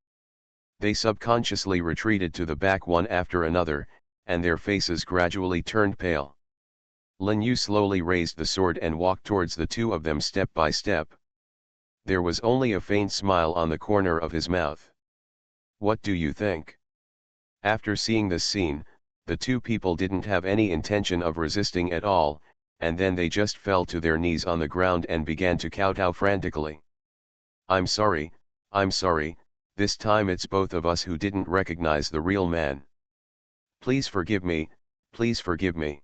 They subconsciously retreated to the back one after another, and their faces gradually turned pale. Lin Yu slowly raised the sword and walked towards the two of them step by step. There was only a faint smile on the corner of his mouth. What do you think? After seeing this scene, the two people didn't have any intention of resisting at all, and then they just fell to their knees on the ground and began to kowtow frantically. I'm sorry, this time it's both of us who didn't recognize the real man. Please forgive me, please forgive me.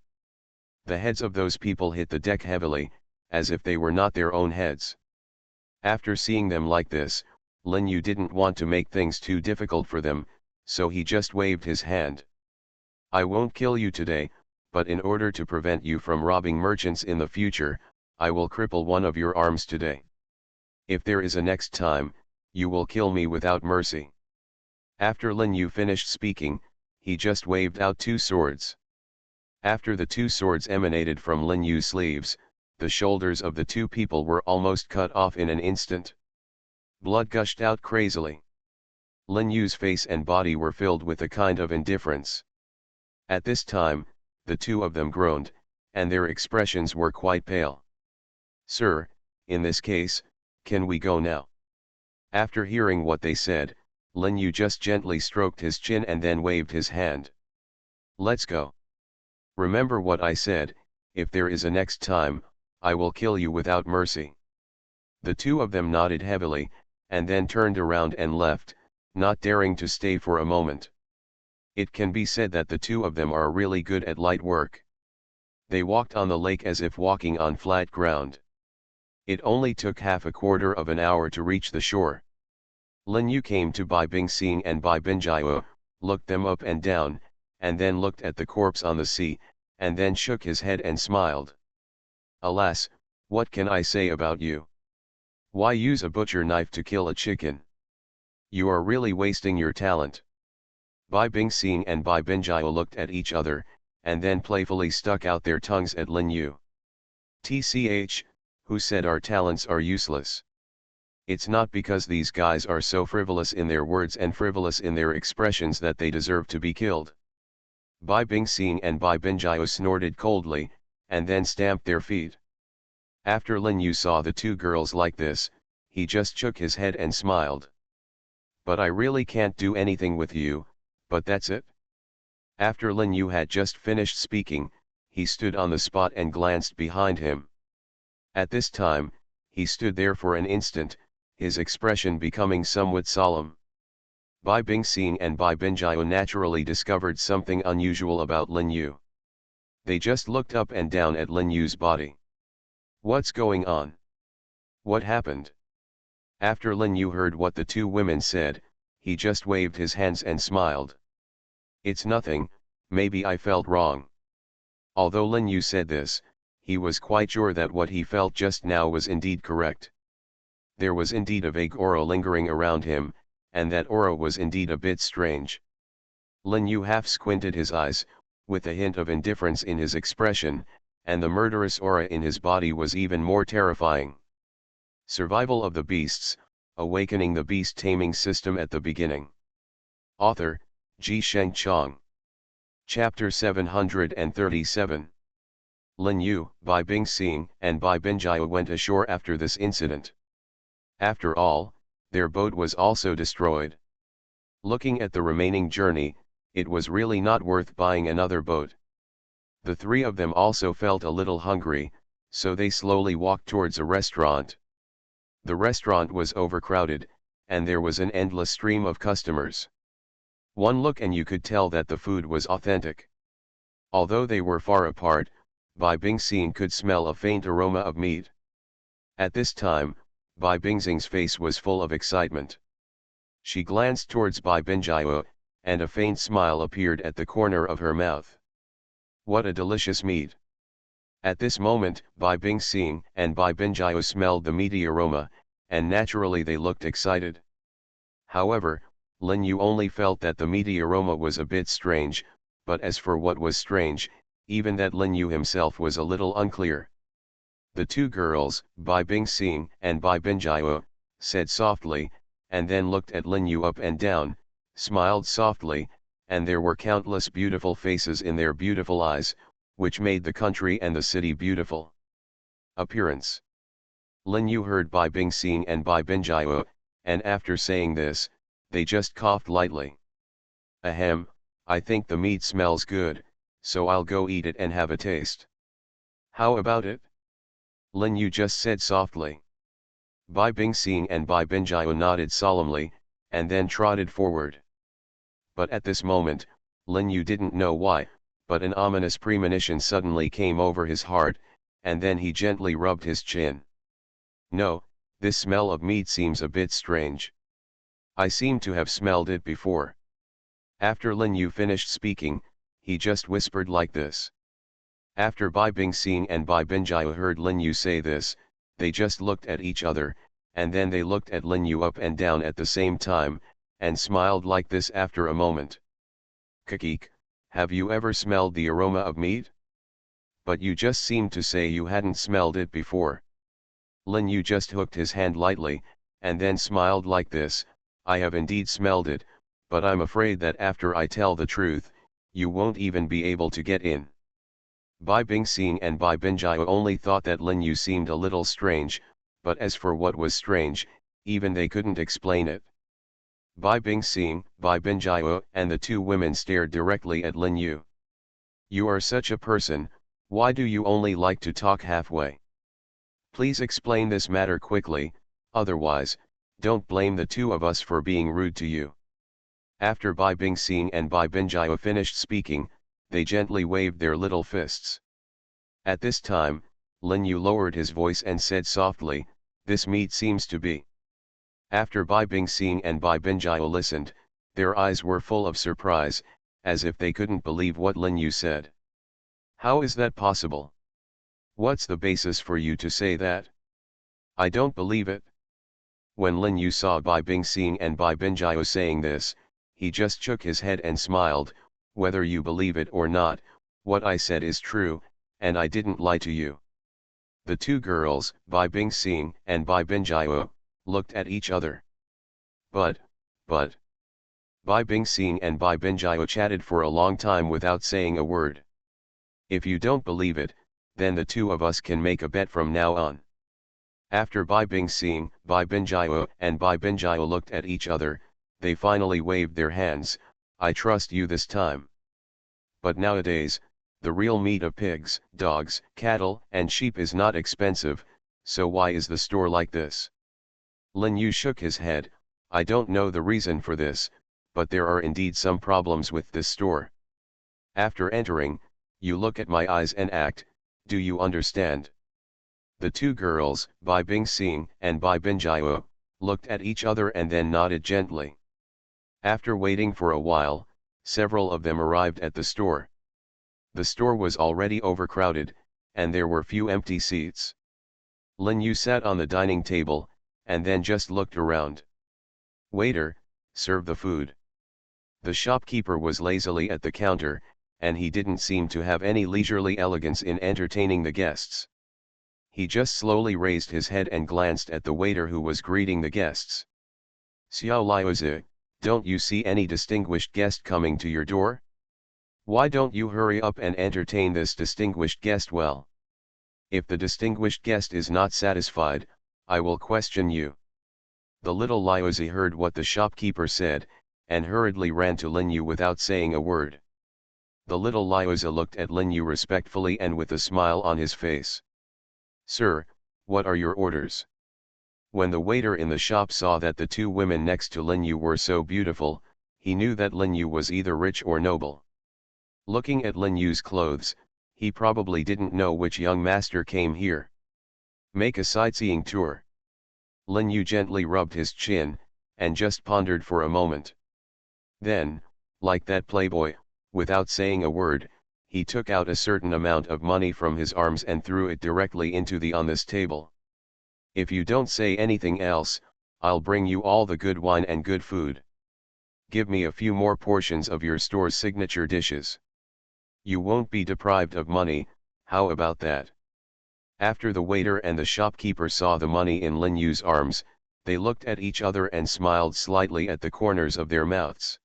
The heads of those people hit the deck heavily, as if they were not their own heads. After seeing them like this, Lin Yu didn't want to make things too difficult for them, so he just waved his hand. I won't kill you today, but in order to prevent you from robbing merchants in the future, I will cripple one of your arms today. If there is a next time, you will kill me without mercy. After Lin Yu finished speaking, he just waved out two swords. After the two swords emanated from Lin Yu's sleeves, the shoulders of the two people were almost cut off in an instant. Blood gushed out crazily. Lin Yu's face and body were filled with a kind of indifference. At this time, the two of them groaned, and their expressions were quite pale. Sir, in this case, can we go now? After hearing what they said, Lin Yu just gently stroked his chin and then waved his hand. Let's go. Remember what I said, if there is a next time, I will kill you without mercy. The two of them nodded heavily, and then turned around and left, not daring to stay for a moment. It can be said that the two of them are really good at light work. They walked on the lake as if walking on flat ground. It only took half a quarter of an hour to reach the shore. Lin Yu came to Bai Bingxing and Bai Binjiao, looked them up and down, and then looked at the corpse on the sea, and then shook his head and smiled. Alas, what can I say about you? Why use a butcher knife to kill a chicken? You are really wasting your talent. Bai Bingxing and Bai Binjiao looked at each other, and then playfully stuck out their tongues at Lin Yu. TCH, who said our talents are useless? It's not because these guys are so frivolous in their words and frivolous in their expressions that they deserve to be killed. Bai Bingxing and Bai Binjiao snorted coldly, and then stamped their feet. After Lin Yu saw the two girls like this, he just shook his head and smiled. But I really can't do anything with you, but that's it. After Lin Yu had just finished speaking, he stood on the spot and glanced behind him. At this time, he stood there for an instant, his expression becoming somewhat solemn. Bai Bingxing and Bai Binjiao naturally discovered something unusual about Lin Yu. They just looked up and down at Lin Yu's body. What's going on? What happened? After Lin Yu heard what the two women said, he just waved his hands and smiled. It's nothing, maybe I felt wrong. Although Lin Yu said this, he was quite sure that what he felt just now was indeed correct. There was indeed a vague aura lingering around him, and that aura was indeed a bit strange. Lin Yu half squinted his eyes, with a hint of indifference in his expression, and the murderous aura in his body was even more terrifying. Survival of the Beasts, Awakening the Beast Taming System at the Beginning. Author, Ji Sheng Chong. Chapter 737. Lin Yu, Bai Bingxing, and Bai Binjiao went ashore after this incident. After all, their boat was also destroyed. Looking at the remaining journey, it was really not worth buying another boat. The three of them also felt a little hungry, so they slowly walked towards a restaurant. The restaurant was overcrowded, and there was an endless stream of customers. One look and you could tell that the food was authentic. Although they were far apart, Bai Bingxing could smell a faint aroma of meat. At this time, Bai Bingxing's face was full of excitement. She glanced towards Bai Binjiao, and a faint smile appeared at the corner of her mouth. What a delicious meat! At this moment, Bai Bingxing and Bai Binjiao smelled the meaty aroma, and naturally they looked excited. However, Lin Yu only felt that the meaty aroma was a bit strange, but as for what was strange, even that Lin Yu himself was a little unclear. The two girls, Bai Bingxing and Bai Binjiao, said softly, and then looked at Lin Yu up and down, smiled softly, and there were countless beautiful faces in their beautiful eyes, which made the country and the city beautiful. Appearance. Lin Yu heard Bai Bingxing and Bai Binjiao, and after saying this, they just coughed lightly. Ahem, I think the meat smells good, so I'll go eat it and have a taste. How about it? Lin Yu just said softly. Bai Bingxing and Bai Binjiao nodded solemnly, and then trotted forward. But at this moment, Lin Yu didn't know why, but an ominous premonition suddenly came over his heart, and then he gently rubbed his chin. No, this smell of meat seems a bit strange. I seem to have smelled it before. After Lin Yu finished speaking, he just whispered like this. After Bai Bingxing and Bai Binjiao heard Lin Yu say this, they just looked at each other, and then they looked at Lin Yu up and down at the same time, and smiled like this after a moment. Kakik, have you ever smelled the aroma of meat? But you just seemed to say you hadn't smelled it before. Lin Yu just hooked his hand lightly, and then smiled like this. I have indeed smelled it, but I'm afraid that after I tell the truth, you won't even be able to get in. Bai Bingxing and Bai Binjiao only thought that Lin Yu seemed a little strange, but as for what was strange, even they couldn't explain it. Bai Bingxing, Bai Binjiao and the two women stared directly at Lin Yu. You are such a person, why do you only like to talk halfway? Please explain this matter quickly, otherwise, don't blame the two of us for being rude to you. After Bai Bingxing and Bai Binjiao finished speaking, they gently waved their little fists. At this time, Lin Yu lowered his voice and said softly, this meat seems to be. After Bai Bingxing and Bai Binjiao listened, their eyes were full of surprise, as if they couldn't believe what Lin Yu said. How is that possible? What's the basis for you to say that? I don't believe it. When Lin Yu saw Bai Bingxing and Bai Binjiao saying this, he just shook his head and smiled. Whether you believe it or not, what I said is true, and I didn't lie to you. The two girls, Bai Bingxing and Bai Binjiao, looked at each other. But, Bai Bingxing and Bai Binjiao chatted for a long time without saying a word. If you don't believe it, then the two of us can make a bet from now on. After Bai Bingxing, Bai Binjiao and Bai Binjiao looked at each other, they finally waved their hands. I trust you this time. But nowadays, the real meat of pigs, dogs, cattle, and sheep is not expensive, so why is the store like this? Lin Yu shook his head. I don't know the reason for this, but there are indeed some problems with this store. After entering, you look at my eyes and act, do you understand? The two girls, Bai Bingxing and Bai Binjiao, looked at each other and then nodded gently. After waiting for a while, several of them arrived at the store. The store was already overcrowded, and there were few empty seats. Lin Yu sat on the dining table, and then just looked around. Waiter, serve the food. The shopkeeper was lazily at the counter, and he didn't seem to have any leisurely elegance in entertaining the guests. He just slowly raised his head and glanced at the waiter who was greeting the guests. Xiao Liuzi, don't you see any distinguished guest coming to your door? Why don't you hurry up and entertain this distinguished guest well? If the distinguished guest is not satisfied, I will question you. The little Liuzi heard what the shopkeeper said, and hurriedly ran to Lin Yu without saying a word. The little Liuzi looked at Lin Yu respectfully and with a smile on his face. Sir, what are your orders? When the waiter in the shop saw that the two women next to Lin Yu were so beautiful, he knew that Lin Yu was either rich or noble. Looking at Lin Yu's clothes, he probably didn't know which young master came here. Make a sightseeing tour. Lin Yu gently rubbed his chin, and just pondered for a moment. Then, like that playboy, without saying a word, he took out a certain amount of money from his arms and threw it directly into the on this table. If you don't say anything else, I'll bring you all the good wine and good food. Give me a few more portions of your store's signature dishes. You won't be deprived of money, how about that? After the waiter and the shopkeeper saw the money in Lin Yu's arms, they looked at each other and smiled slightly at the corners of their mouths.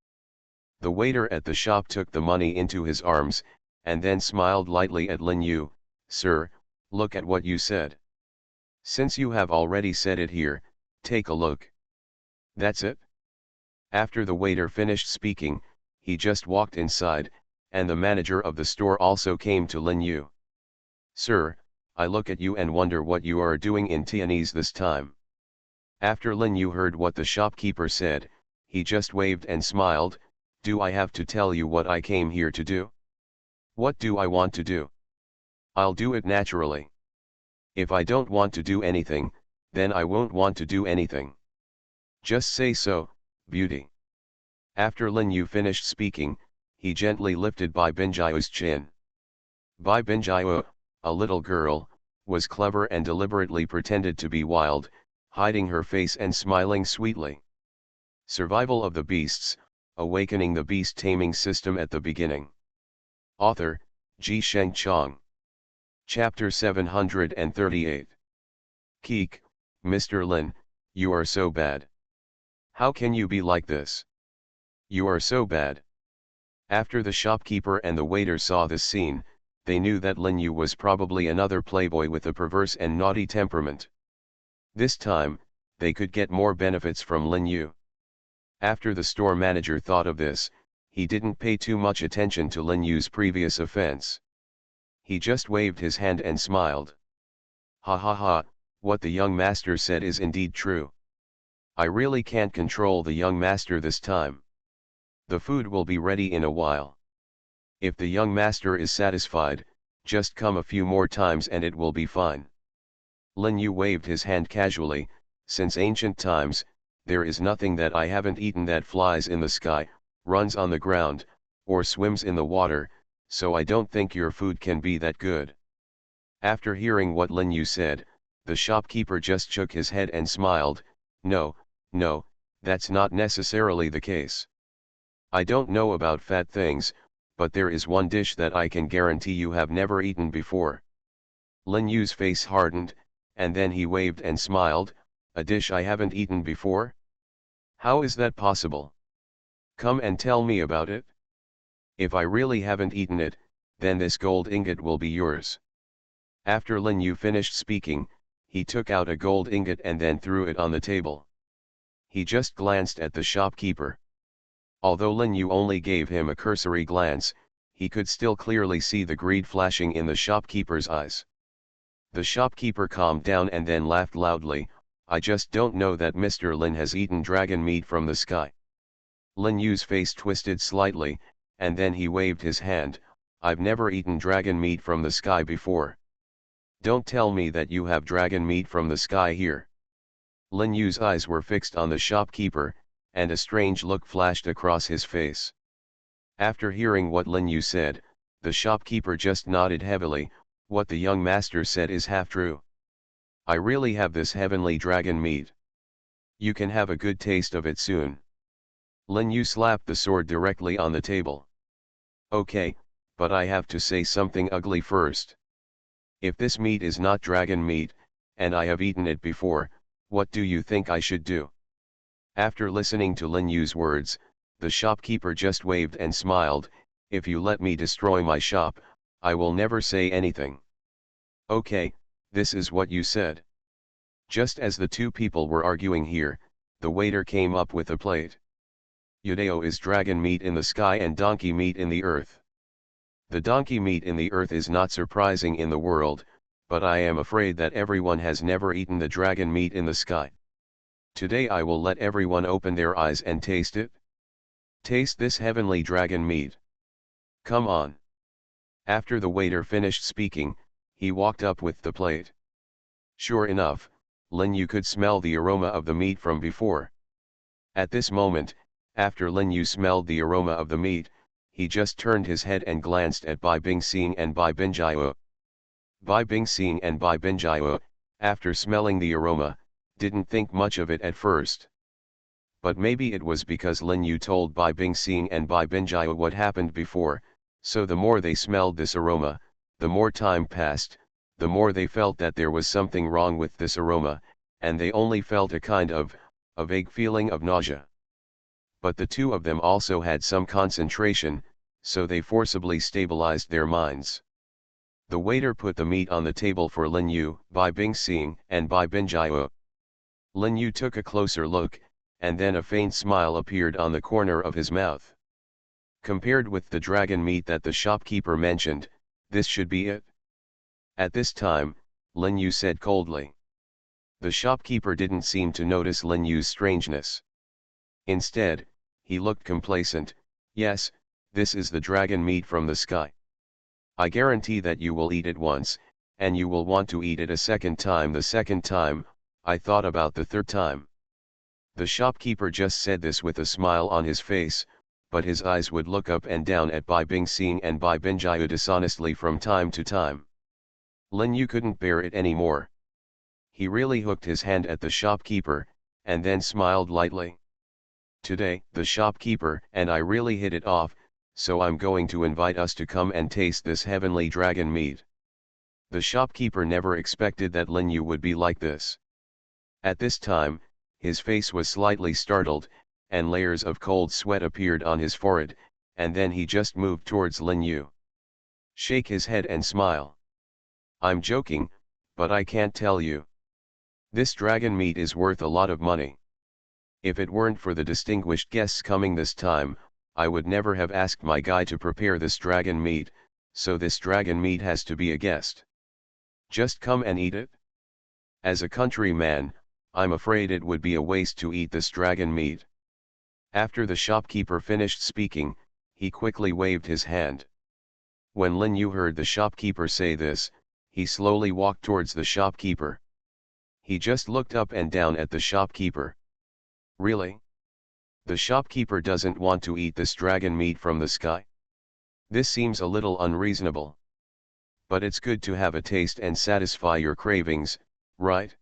The waiter at the shop took the money into his arms, and then smiled lightly at Lin Yu. Sir, look at what you said. Since you have already said it here, take a look. That's it? After the waiter finished speaking, he just walked inside, and the manager of the store also came to Lin Yu. Sir, I look at you and wonder what you are doing in Tianese this time. After Lin Yu heard what the shopkeeper said, he just waved and smiled. Do I have to tell you what I came here to do? What do I want to do? I'll do it naturally. If I don't want to do anything, then I won't want to do anything. Just say so, beauty. After Lin Yu finished speaking, he gently lifted Bai Binjiu's chin. Bai Binjiu, a little girl, was clever and deliberately pretended to be wild, hiding her face and smiling sweetly. Survival of the Beasts, Awakening the Beast Taming System at the Beginning. Author, Ji Sheng Chong. Chapter 738. Keek, Mr. Lin, you are so bad. How can you be like this? You are so bad. After the shopkeeper and the waiter saw this scene, they knew that Lin Yu was probably another playboy with a perverse and naughty temperament. This time, they could get more benefits from Lin Yu. After the store manager thought of this, he didn't pay too much attention to Lin Yu's previous offense. He just waved his hand and smiled. Ha ha ha, what the young master said is indeed true. I really can't control the young master this time. The food will be ready in a while. If the young master is satisfied, just come a few more times and it will be fine. Lin Yu waved his hand casually. Since ancient times, there is nothing that I haven't eaten that flies in the sky, runs on the ground, or swims in the water, so I don't think your food can be that good. After hearing what Lin Yu said, the shopkeeper just shook his head and smiled. No, no, that's not necessarily the case. I don't know about fat things, but there is one dish that I can guarantee you have never eaten before. Lin Yu's face hardened, and then he waved and smiled. A dish I haven't eaten before? How is that possible? Come and tell me about it. If I really haven't eaten it, then this gold ingot will be yours. After Lin Yu finished speaking, he took out a gold ingot and then threw it on the table. He just glanced at the shopkeeper. Although Lin Yu only gave him a cursory glance, he could still clearly see the greed flashing in the shopkeeper's eyes. The shopkeeper calmed down and then laughed loudly. I just don't know that Mr. Lin has eaten dragon meat from the sky. Lin Yu's face twisted slightly, and then he waved his hand. I've never eaten dragon meat from the sky before. Don't tell me that you have dragon meat from the sky here. Lin Yu's eyes were fixed on the shopkeeper, and a strange look flashed across his face. After hearing what Lin Yu said, the shopkeeper just nodded heavily. What the young master said is half true. I really have this heavenly dragon meat. You can have a good taste of it soon. Lin Yu slapped the sword directly on the table. Okay, but I have to say something ugly first. If this meat is not dragon meat, and I have eaten it before, what do you think I should do? After listening to Lin Yu's words, the shopkeeper just waved and smiled. If you let me destroy my shop, I will never say anything. Okay, this is what you said. Just as the two people were arguing here, the waiter came up with a plate. Yudeo is dragon meat in the sky and donkey meat in the earth. The donkey meat in the earth is not surprising in the world, but I am afraid that everyone has never eaten the dragon meat in the sky. Today I will let everyone open their eyes and taste it. Taste this heavenly dragon meat. Come on. After the waiter finished speaking, he walked up with the plate. Sure enough, Lin Yu could smell the aroma of the meat from before. At this moment, after Lin Yu smelled the aroma of the meat, he just turned his head and glanced at Bai Bingxing and Bai Binjiao. Bai Bingxing and Bai Binjiao, after smelling the aroma, didn't think much of it at first. But maybe it was because Lin Yu told Bai Bingxing and Bai Binjiao what happened before, so the more they smelled this aroma, the more time passed, the more they felt that there was something wrong with this aroma, and they only felt a kind of, a vague feeling of nausea. But the two of them also had some concentration, so they forcibly stabilized their minds. The waiter put the meat on the table for Lin Yu, Bai Bingxing, and Bai Binjiao. Lin Yu took a closer look, and then a faint smile appeared on the corner of his mouth. Compared with the dragon meat that the shopkeeper mentioned, this should be it. At this time, Lin Yu said coldly. The shopkeeper didn't seem to notice Lin Yu's strangeness. Instead, he looked complacent. Yes, this is the dragon meat from the sky. I guarantee that you will eat it once, and you will want to eat it a second time. The second time, I thought about the third time. The shopkeeper just said this with a smile on his face, but his eyes would look up and down at Bai Bingxing and Bai Binjiao dishonestly from time to time. Lin Yu couldn't bear it anymore. He really hooked his hand at the shopkeeper, and then smiled lightly. Today, the shopkeeper and I really hit it off, so I'm going to invite us to come and taste this heavenly dragon meat. The shopkeeper never expected that Lin Yu would be like this. At this time, his face was slightly startled, and layers of cold sweat appeared on his forehead, and then he just moved towards Lin Yu. Shake his head and smile. I'm joking, but I can't tell you. This dragon meat is worth a lot of money. If it weren't for the distinguished guests coming this time, I would never have asked my guy to prepare this dragon meat, so this dragon meat has to be a guest. Just come and eat it? As a countryman, I'm afraid it would be a waste to eat this dragon meat. After the shopkeeper finished speaking, he quickly waved his hand. When Lin Yu heard the shopkeeper say this, he slowly walked towards the shopkeeper. He just looked up and down at the shopkeeper. Really? The shopkeeper doesn't want to eat this dragon meat from the sky? This seems a little unreasonable. But it's good to have a taste and satisfy your cravings, right?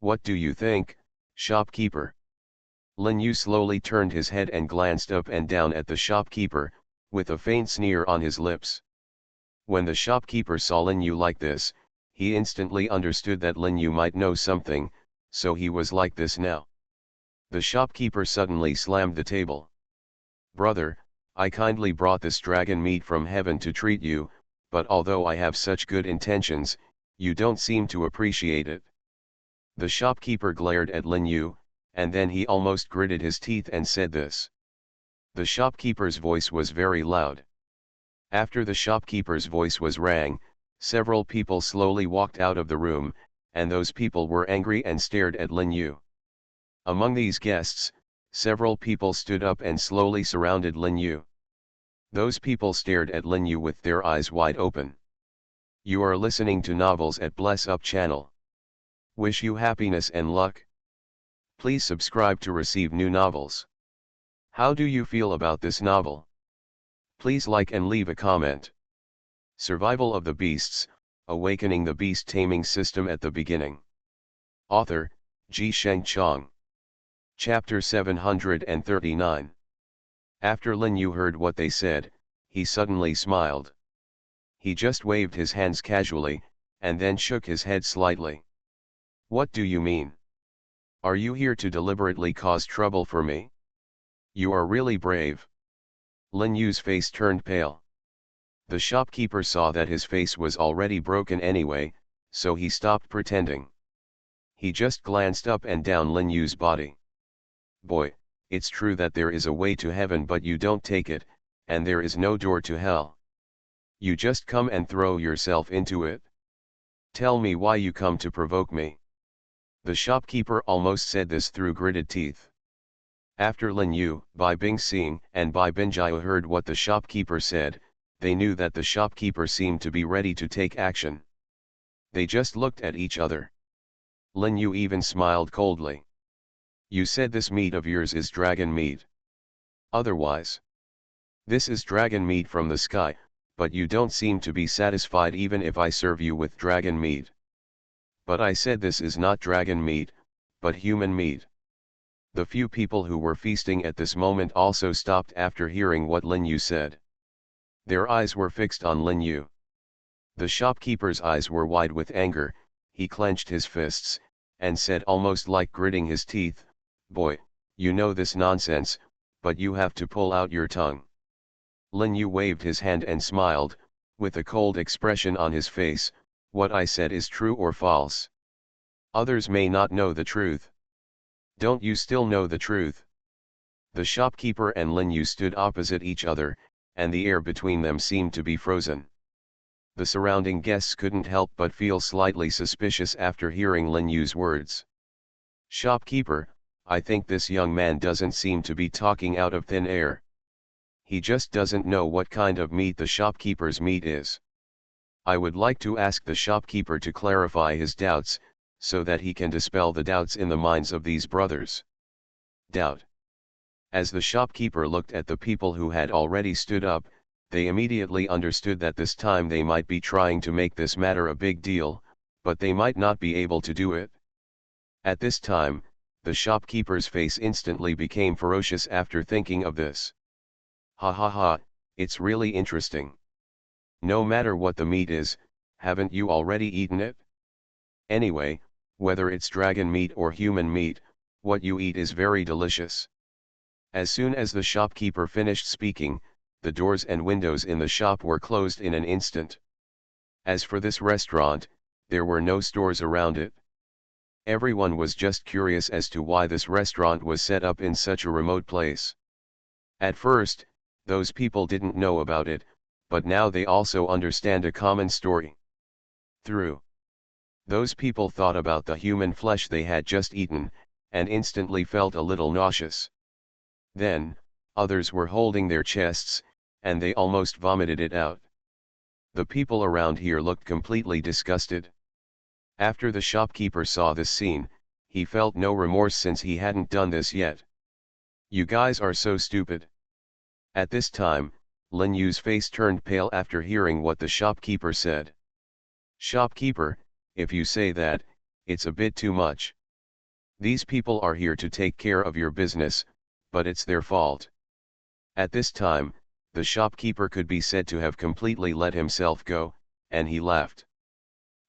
What do you think, shopkeeper? Lin Yu slowly turned his head and glanced up and down at the shopkeeper, with a faint sneer on his lips. When the shopkeeper saw Lin Yu like this, he instantly understood that Lin Yu might know something, so he was like this now. The shopkeeper suddenly slammed the table. Brother, I kindly brought this dragon meat from heaven to treat you, but although I have such good intentions, you don't seem to appreciate it. The shopkeeper glared at Lin Yu, and then he almost gritted his teeth and said this. The shopkeeper's voice was very loud. After the shopkeeper's voice was rang, several people slowly walked out of the room, and those people were angry and stared at Lin Yu. Among these guests, several people stood up and slowly surrounded Lin Yu. Those people stared at Lin Yu with their eyes wide open. You are listening to Novels at Bless Up channel. Wish you happiness and luck. Please subscribe to receive new novels. How do you feel about this novel? Please like and leave a comment. Survival of the Beasts, Awakening the Beast Taming System at the Beginning. Author, Ji Sheng Chong. Chapter 739. After Lin Yu heard what they said, he suddenly smiled. He just waved his hands casually, and then shook his head slightly. What do you mean? Are you here to deliberately cause trouble for me? You are really brave. Lin Yu's face turned pale. The shopkeeper saw that his face was already broken anyway, so he stopped pretending. He just glanced up and down Lin Yu's body. Boy, it's true that there is a way to heaven, but you don't take it, and there is no door to hell. You just come and throw yourself into it. Tell me why you come to provoke me. The shopkeeper almost said this through gritted teeth. After Lin Yu, Bai Bingxing, and Bai Binjiao heard what the shopkeeper said, they knew that the shopkeeper seemed to be ready to take action. They just looked at each other. Lin Yu even smiled coldly. You said this meat of yours is dragon meat. Otherwise, This is dragon meat from the sky, but you don't seem to be satisfied even if I serve you with dragon meat. But I said this is not dragon meat, but human meat. The few people who were feasting at this moment also stopped after hearing what Lin Yu said. Their eyes were fixed on Lin Yu. The shopkeeper's eyes were wide with anger. He clenched his fists, and said almost like gritting his teeth, "Boy, you know this nonsense, but you have to pull out your tongue." Lin Yu waved his hand and smiled, with a cold expression on his face. "What I said is true or false? Others may not know the truth. Don't you still know the truth?" The shopkeeper and Lin Yu stood opposite each other, and the air between them seemed to be frozen. The surrounding guests couldn't help but feel slightly suspicious after hearing Lin Yu's words. "Shopkeeper, I think this young man doesn't seem to be talking out of thin air. He just doesn't know what kind of meat the shopkeeper's meat is. I would like to ask the shopkeeper to clarify his doubts, so that he can dispel the doubts in the minds of these brothers." Doubt. As the shopkeeper looked at the people who had already stood up, they immediately understood that this time they might be trying to make this matter a big deal, but they might not be able to do it. At this time, the shopkeeper's face instantly became ferocious after thinking of this. "Ha ha ha, it's really interesting. No matter what the meat is, haven't you already eaten it? Anyway, whether it's dragon meat or human meat, what you eat is very delicious." As soon as the shopkeeper finished speaking, the doors and windows in the shop were closed in an instant. As for this restaurant, there were no stores around it. Everyone was just curious as to why this restaurant was set up in such a remote place. At first, those people didn't know about it, but now they also understand a common story. Those people thought about the human flesh they had just eaten, and instantly felt a little nauseous. Then, others were holding their chests, and they almost vomited it out. The people around here looked completely disgusted. After the shopkeeper saw this scene, he felt no remorse since he hadn't done this yet. "You guys are so stupid." At this time, Lin Yu's face turned pale after hearing what the shopkeeper said. "Shopkeeper, if you say that, it's a bit too much. These people are here to take care of your business, but it's their fault." At this time, the shopkeeper could be said to have completely let himself go, and he laughed.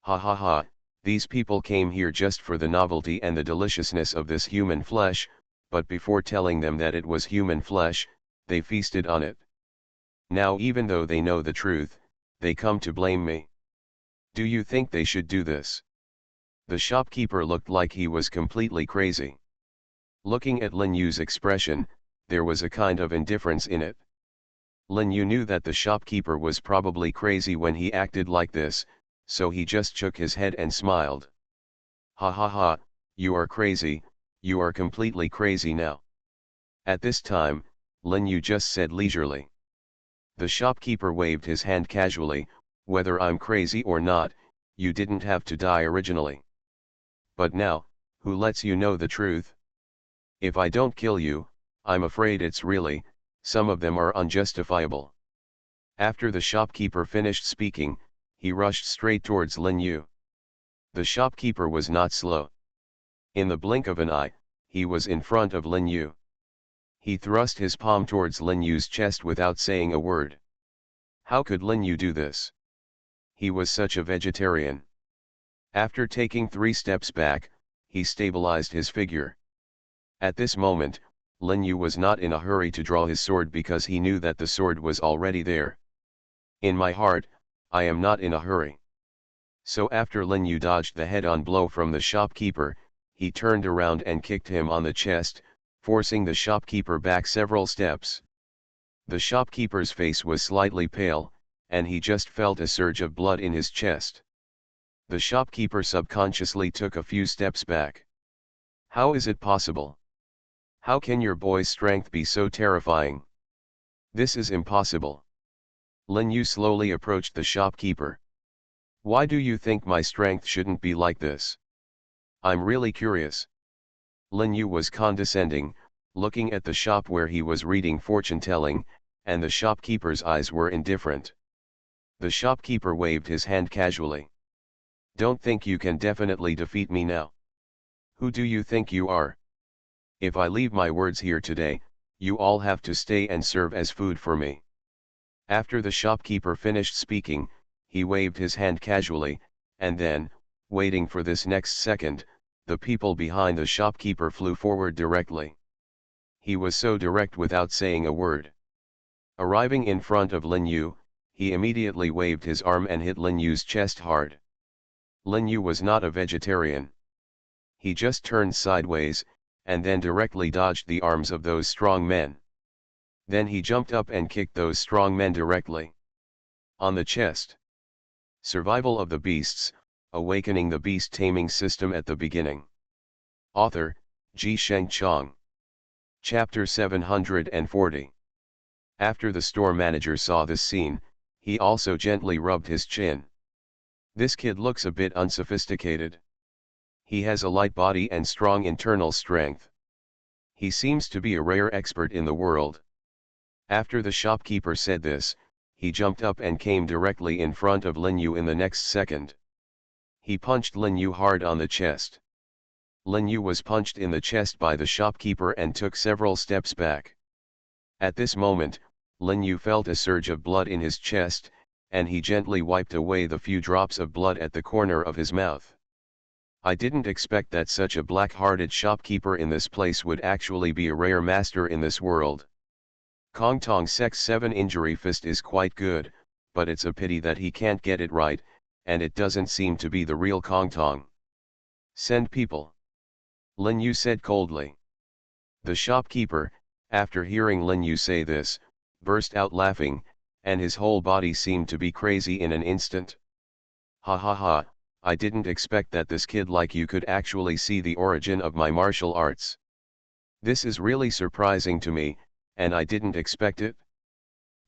"Ha ha ha, these people came here just for the novelty and the deliciousness of this human flesh, but before telling them that it was human flesh, they feasted on it. Now even though they know the truth, they come to blame me. Do you think they should do this?" The shopkeeper looked like he was completely crazy. Looking at Lin Yu's expression, there was a kind of indifference in it. Lin Yu knew that the shopkeeper was probably crazy when he acted like this, so he just shook his head and smiled. "Ha ha ha, you are crazy, you are completely crazy now." At this time, Lin Yu just said leisurely. The shopkeeper waved his hand casually, "Whether I'm crazy or not, you didn't have to die originally. But now, who lets you know the truth? If I don't kill you, I'm afraid it's really, some of them are unjustifiable." After the shopkeeper finished speaking, he rushed straight towards Lin Yu. The shopkeeper was not slow. In the blink of an eye, he was in front of Lin Yu. He thrust his palm towards Lin Yu's chest without saying a word. How could Lin Yu do this? He was such a vegetarian. After taking 3 steps back, he stabilized his figure. At this moment, Lin Yu was not in a hurry to draw his sword because he knew that the sword was already there. "In my heart, I am not in a hurry." So after Lin Yu dodged the head-on blow from the shopkeeper, he turned around and kicked him on the chest, forcing the shopkeeper back several steps. The shopkeeper's face was slightly pale, and he just felt a surge of blood in his chest. The shopkeeper subconsciously took a few steps back. How is it possible? How can your boy's strength be so terrifying? This is impossible. Lin Yu slowly approached the shopkeeper. Why do you think my strength shouldn't be like this? I'm really curious. Lin Yu was condescending, looking at the shop where he was reading fortune-telling, and the shopkeeper's eyes were indifferent. The shopkeeper waved his hand casually. "Don't think you can definitely defeat me now. Who do you think you are? If I leave my words here today, you all have to stay and serve as food for me." After the shopkeeper finished speaking, he waved his hand casually, and then, waiting for this next second, the people behind the shopkeeper flew forward directly. He was so direct without saying a word. Arriving in front of Lin Yu, he immediately waved his arm and hit Lin Yu's chest hard. Lin Yu was not a vegetarian. He just turned sideways, and then directly dodged the arms of those strong men. Then he jumped up and kicked those strong men directly on the chest. Survival of the Beasts, Awakening the Beast Taming System at the Beginning. Author, Ji Sheng Chong. Chapter 740. After the store manager saw this scene, he also gently rubbed his chin. This kid looks a bit unsophisticated. He has a light body and strong internal strength. He seems to be a rare expert in the world. After the shopkeeper said this, he jumped up and came directly in front of Lin Yu in the next second. He punched Lin Yu hard on the chest. Lin Yu was punched in the chest by the shopkeeper and took several steps back. At this moment, Lin Yu felt a surge of blood in his chest, and he gently wiped away the few drops of blood at the corner of his mouth. "I didn't expect that such a black-hearted shopkeeper in this place would actually be a rare master in this world. Kong Tong Sek's 7-injury fist is quite good, but it's a pity that he can't get it right, and it doesn't seem to be the real Kong Tong. Send people," Lin Yu said coldly. The shopkeeper, after hearing Lin Yu say this, burst out laughing, and his whole body seemed to be crazy in an instant. "Ha ha ha, I didn't expect that this kid like you could actually see the origin of my martial arts. This is really surprising to me, and I didn't expect it."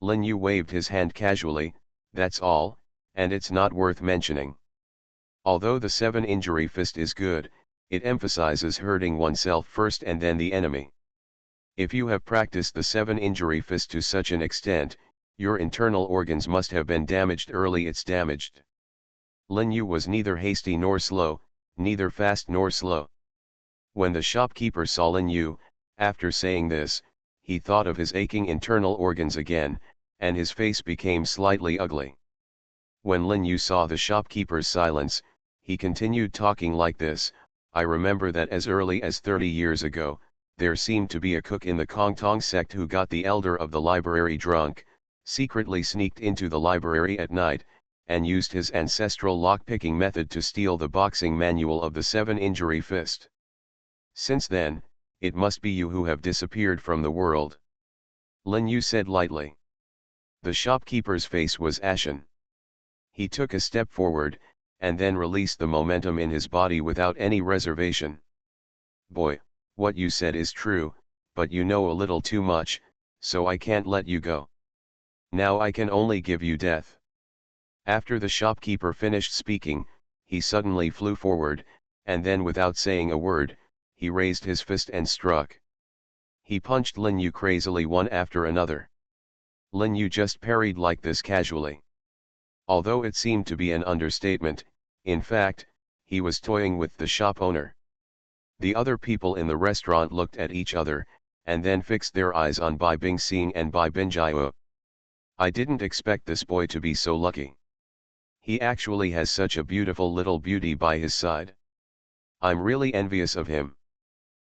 Lin Yu waved his hand casually, "That's all, and it's not worth mentioning. Although the 7-injury fist is good, it emphasizes hurting oneself first and then the enemy. If you have practiced the 7-injury fist to such an extent, your internal organs must have been damaged early. It's damaged." Lin Yu was neither hasty nor slow, neither fast nor slow. When the shopkeeper saw Lin Yu, after saying this, he thought of his aching internal organs again, and his face became slightly ugly. When Lin Yu saw the shopkeeper's silence, he continued talking like this: "I remember that as early as 30 years ago, there seemed to be a cook in the Kong Tong sect who got the elder of the library drunk, secretly sneaked into the library at night, and used his ancestral lock-picking method to steal the boxing manual of the 7-injury fist. Since then, it must be you who have disappeared from the world," Lin Yu said lightly. The shopkeeper's face was ashen. He took a step forward, and then released the momentum in his body without any reservation. "Boy, what you said is true, but you know a little too much, so I can't let you go. Now I can only give you death." After the shopkeeper finished speaking, he suddenly flew forward, and then without saying a word, he raised his fist and struck. He punched Lin Yu crazily one after another. Lin Yu just parried like this casually. Although it seemed to be an understatement, in fact, he was toying with the shop owner. The other people in the restaurant looked at each other, and then fixed their eyes on Bai Bingxing and Bai Binjiao. "I didn't expect this boy to be so lucky. He actually has such a beautiful little beauty by his side. I'm really envious of him."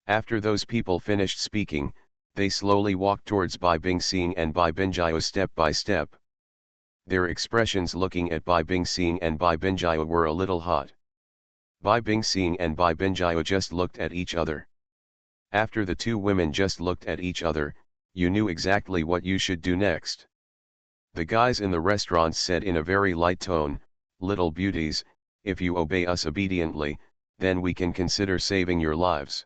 After those people finished speaking, they slowly walked towards Bai Bingxing and Bai Binjiao step by step. Their expressions looking at Bai Bingxing and Bai Binjiao were a little hot. Bai Bingxing and Bai Binjiao just looked at each other. After the two women just looked at each other, you knew exactly what you should do next. The guys in the restaurant said in a very light tone, "Little beauties, if you obey us obediently, then we can consider saving your lives.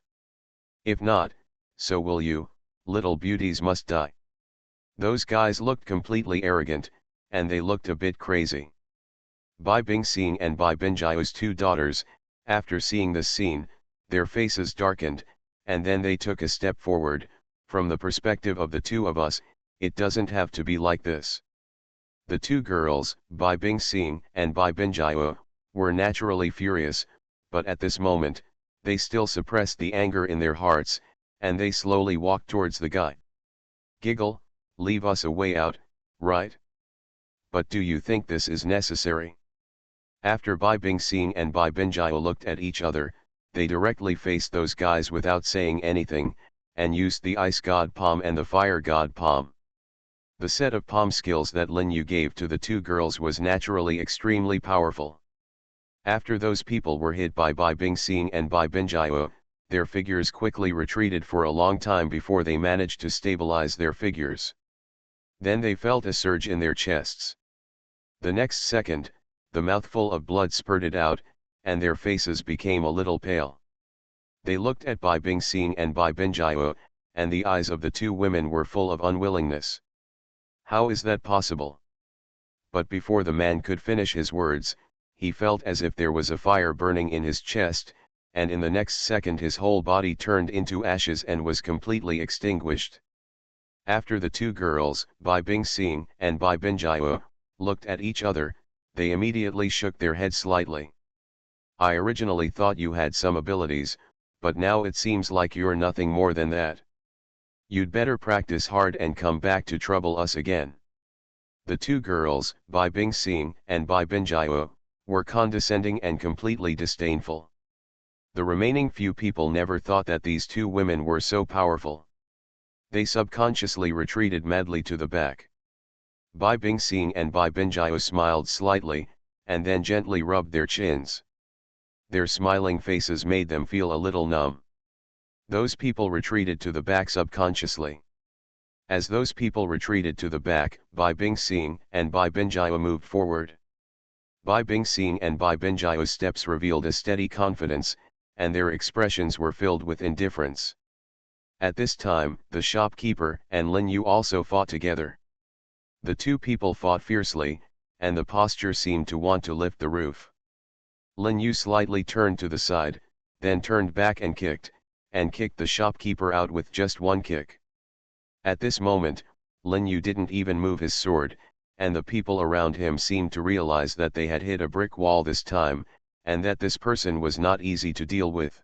If not, so will you, little beauties must die." Those guys looked completely arrogant, and they looked a bit crazy. Bai Bingxing and Bai Binjiao's two daughters, after seeing this scene, their faces darkened, and then they took a step forward. "From the perspective of the two of us, It doesn't have to be like this. The two girls, Bai Bingxing and Bai Binjia, were naturally furious, but at this moment, they still suppressed the anger in their hearts, and they slowly walked towards the guy. Giggle, leave us a way out, right? But do you think this is necessary? After Bai Bingxing and Bai Binjia looked at each other, they directly faced those guys without saying anything, and used the Ice God Palm and the Fire God Palm. The set of palm skills that Lin Yu gave to the two girls was naturally extremely powerful. After those people were hit by Bai Bingxing and Bai Binjia, their figures quickly retreated for a long time before they managed to stabilize their figures. Then they felt a surge in their chests. The next second, the mouthful of blood spurted out, and their faces became a little pale. They looked at Bai Bingxing and Bai Binjia, and the eyes of the two women were full of unwillingness. How is that possible? But before the man could finish his words, he felt as if there was a fire burning in his chest, and in the next second his whole body turned into ashes and was completely extinguished. After the two girls, Bai Bingxing and Bai Binjia, looked at each other, they immediately shook their heads slightly. I originally thought you had some abilities, but now it seems like you're nothing more than that. You'd better practice hard and come back to trouble us again. The two girls, Bai Bingxing and Bai Binjia, were condescending and completely disdainful. The remaining few people never thought that these two women were so powerful. They subconsciously retreated madly to the back. Bai Bingxing and Bai Binjia smiled slightly, and then gently rubbed their chins. Their smiling faces made them feel a little numb. Those people retreated to the back subconsciously. As those people retreated to the back, Bai Bingxing and Bai Binjia moved forward. Bai Bingxing and Bai Binjia's steps revealed a steady confidence, and their expressions were filled with indifference. At this time, the shopkeeper and Lin Yu also fought together. The two people fought fiercely, and the posture seemed to want to lift the roof. Lin Yu slightly turned to the side, then turned back and kicked the shopkeeper out with just one kick. At this moment, Lin Yu didn't even move his sword, and the people around him seemed to realize that they had hit a brick wall this time, and that this person was not easy to deal with.